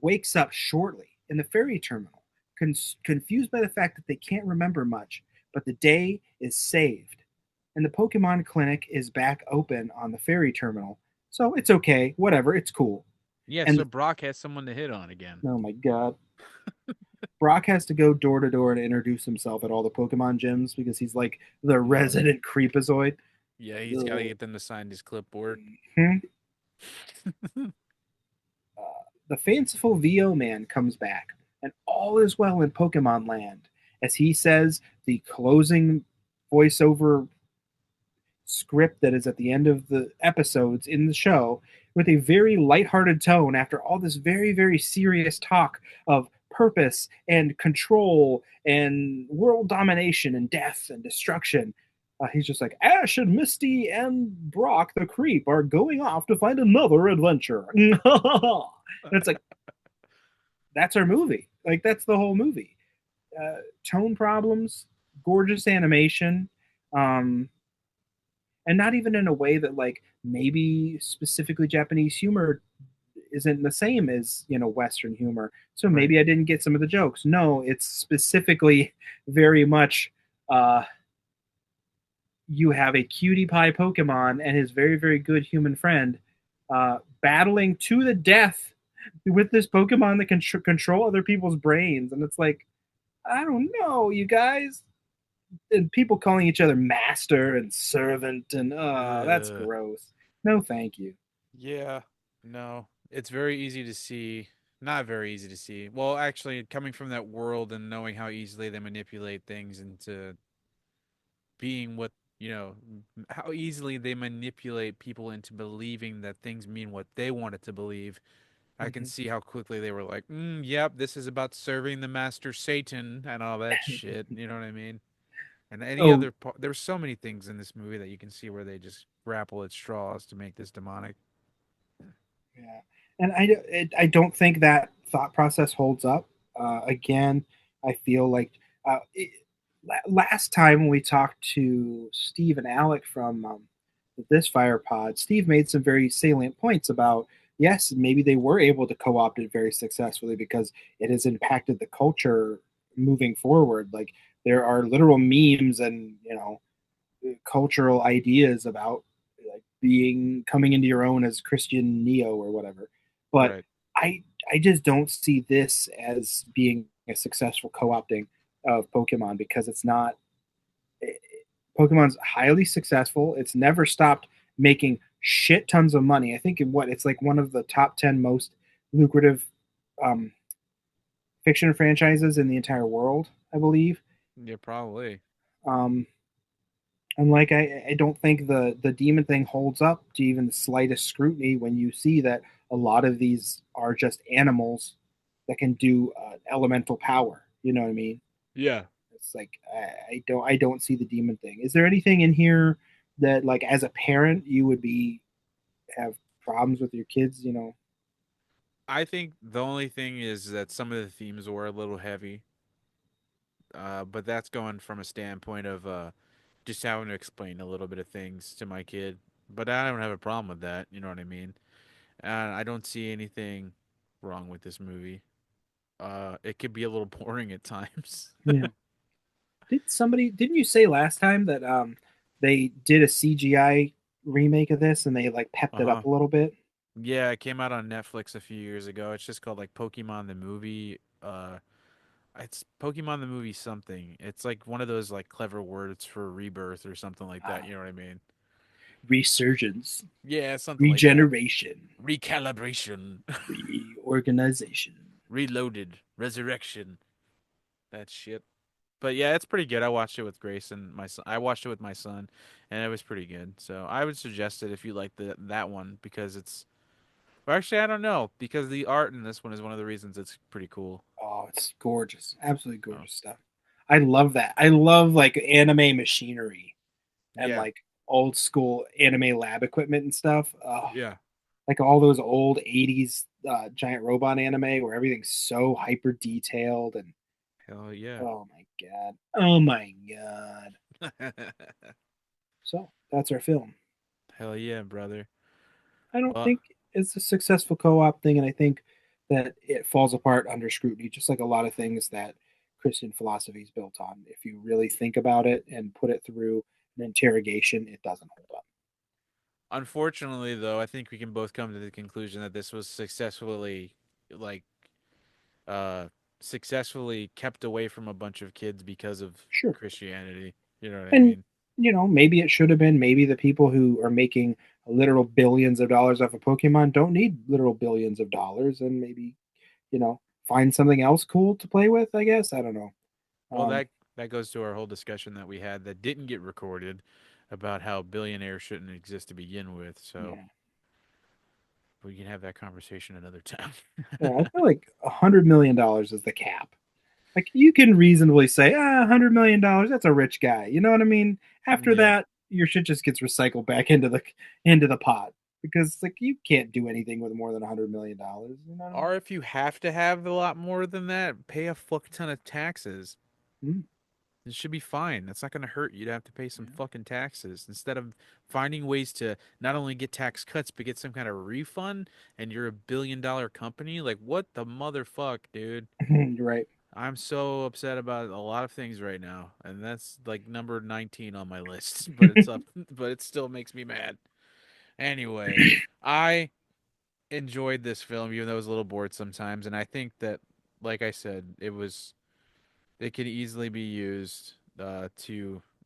wakes up shortly in the ferry terminal, confused by the fact that they can't remember much, but the day is saved. And the Pokemon Clinic is back open on the ferry terminal, so it's okay, whatever, it's cool. Yeah, And so Brock has someone to hit on again. oh my god. Brock has to go door to door to introduce himself at all the Pokemon gyms because he's like the resident creepazoid. Yeah, he's got to get them to sign his clipboard. The fanciful VO man comes back, and all is well in Pokemon Land, as he says the closing voiceover script that is at the end of the episodes in the show with a very lighthearted tone after all this very, very serious talk of purpose and control and world domination and death and destruction. He's just like, Ash and Misty and Brock the Creep are going off to find another adventure. And it's like, that's our movie. Like, that's the whole movie. Tone problems, gorgeous animation, and not even in a way that, like, maybe specifically Japanese humor isn't the same as, Western humor. So maybe I didn't get some of the jokes. No, it's specifically very much you have a cutie pie Pokemon and his very, very good human friend battling to the death with this Pokemon that can control other people's brains. And it's like, I don't know, you guys. And people calling each other master and servant, and that's gross. No, thank you. Yeah, no, it's very easy to see. Not very easy to see. Well, actually, coming from that world and knowing how easily they manipulate things into being what, how easily they manipulate people into believing that things mean what they want it to believe. I can see how quickly they were like, yep, this is about serving the master Satan and all that shit. You know what I mean? And any other part, there's so many things in this movie that you can see where they just grapple at straws to make this demonic. Yeah, and I don't think that thought process holds up. Again, I feel like Last time when we talked to Steve and Alec from this Fire Pod, Steve made some very salient points about yes, maybe they were able to co-opt it very successfully because it has impacted the culture moving forward. Like there are literal memes and cultural ideas about like being coming into your own as Christian Neo or whatever. But Right. I I just don't see this as being a successful co-opting of Pokemon because it's not. Pokemon's highly successful. It's never stopped making shit tons of money. I think it's like one of the top 10 most lucrative um, fiction franchises in the entire world, I believe. Yeah, probably. Um, and like I don't think the demon thing holds up to even the slightest scrutiny when you see that a lot of these are just animals that can do elemental power. You know what I mean? Yeah. It's like I don't see the demon thing. Is there anything in here that like as a parent you would be have problems with your kids? I think the only thing is that some of the themes were a little heavy, but that's going from a standpoint of just having to explain a little bit of things to my kid. But I don't have a problem with that. You know what I mean? And I don't see anything wrong with this movie. It could be a little boring at times. Yeah. Didn't you say last time that they did a CGI remake of this and they like pepped Uh it huh. up a little bit? Yeah, it came out on Netflix a few years ago. It's just called like Pokemon the movie. It's Pokemon the movie something. It's like one of those like clever words for rebirth or something like that. You know what I mean? Resurgence, Yeah, something like that. regeneration, Recalibration, reorganization. reloaded, resurrection. That shit. But yeah, it's pretty good. I watched it with Grace and my son. I watched it with my son, and it was pretty good. So I would suggest it if you like that one because it's. Or actually, I don't know because the art in this one is one of the reasons it's pretty cool. Oh, it's gorgeous. Absolutely Oh, gorgeous stuff. I love that. I love like anime machinery and yeah, like old school anime lab equipment and stuff. Oh, yeah, like all those old 80s giant robot anime where everything's so hyper detailed and hell yeah, oh my god. Oh my god. So that's our film. hell yeah, brother. I don't Well, think it's a successful co-op thing, and I think that it falls apart under scrutiny, just like a lot of things that Christian philosophy is built on. If you really think about it and put it through an interrogation, it doesn't hold up. unfortunately, though, I think we can both come to the conclusion that this was like, uh, successfully kept away from a bunch of kids because of Sure. Christianity. You know what I And mean? maybe it should have been. Maybe the people who are making literal billions of dollars off of Pokemon don't need literal billions of dollars, and maybe find something else cool to play with. I guess I don't know. Well, Um, that goes to our whole discussion that we had that didn't get recorded about how billionaires shouldn't exist to begin with. So yeah, we can have that conversation another time. yeah. I feel like $100 million is the cap. Like you can reasonably say, $100 million, that's a rich guy. You know what I mean? After Yeah. that, your shit just gets recycled back into the pot because like you can't do anything with more than $100 million. You know what I mean? Or if you have to have a lot more than that, pay a fuck ton of taxes. Mm, It should be fine. That's not going to hurt you to have to pay some yeah. fucking taxes instead of finding ways to not only get tax cuts but get some kind of refund. And you're a $1 billion company. Like what the motherfuck, dude? You're right. I'm so upset about a lot of things right now, and that's like number 19 on my list. But it's up, but it still makes me mad. Anyway, I enjoyed this film, even though it was a little bored sometimes, and I think that, like I said, it could easily be used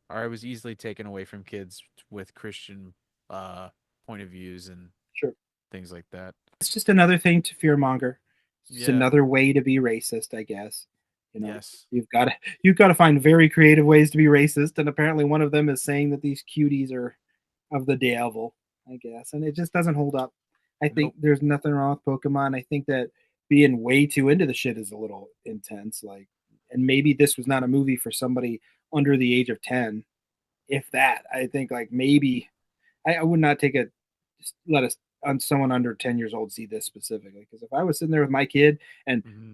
or it was easily taken away from kids with Christian uh point of views and Sure. things like that. It's just another thing to fearmonger. It's just Yeah. another way to be racist, I guess. You know, Yes. you've got to you've got to find very creative ways to be racist, and apparently one of them is saying that these cuties are of the devil, I guess, and it just doesn't hold up. I think Nope. there's nothing wrong with Pokemon. I think that being way too into the shit is a little intense. Like, and maybe this was not a movie for somebody under the age of 10, if that. I think like maybe I would not take just let us on someone under 10 years old see this specifically because if I was sitting there with my kid and Hmm.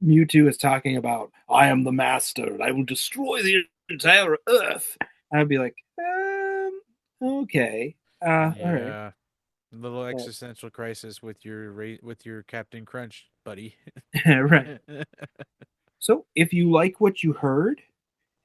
Mewtwo is talking about, I am the master and I will destroy the entire Earth. I'd be like, okay. All right. A little existential crisis with your Captain Crunch, buddy. Right. So if you like what you heard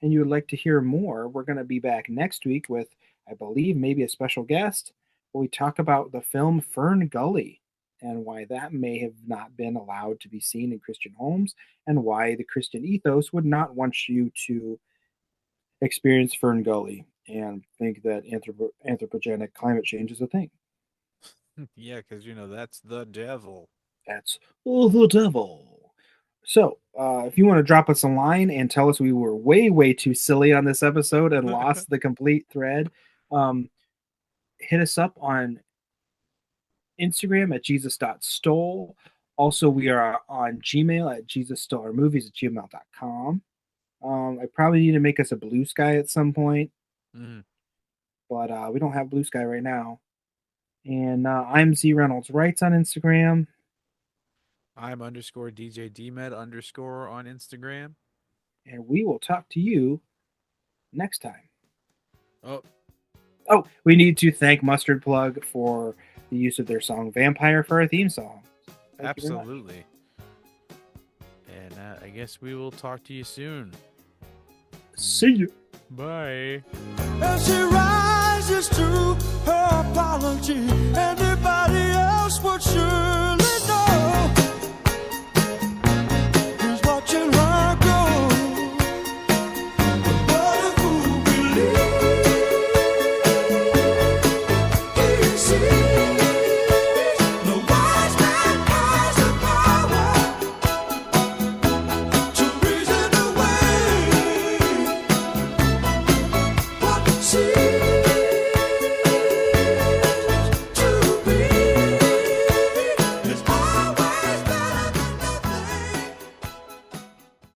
and you would like to hear more, we're going to be back next week with, I believe, maybe a special guest where we talk about the film Fern Gully and why that may have not been allowed to be seen in Christian homes and why the Christian ethos would not want you to experience Fern Gully and think that anthropogenic climate change is a thing. Yeah, because, that's the devil. That's the devil. So, if you want to drop us a line and tell us we were way, way too silly on this episode and lost the complete thread, hit us up on Instagram at jesus.stole. Also, we are on Gmail at jesusstolemovies@gmail.com. I probably need to make us a Blue Sky at some point, but we don't have Blue Sky right now. And I'm Z Reynolds Writes on Instagram. I'm _DJ DMed_ on Instagram. And we will talk to you next time. Oh, we need to thank Mustard Plug for the use of their song Vampire for our theme song. Absolutely. And I guess we will talk to you soon. See you. Bye. As she rises to her apology, anybody else would sure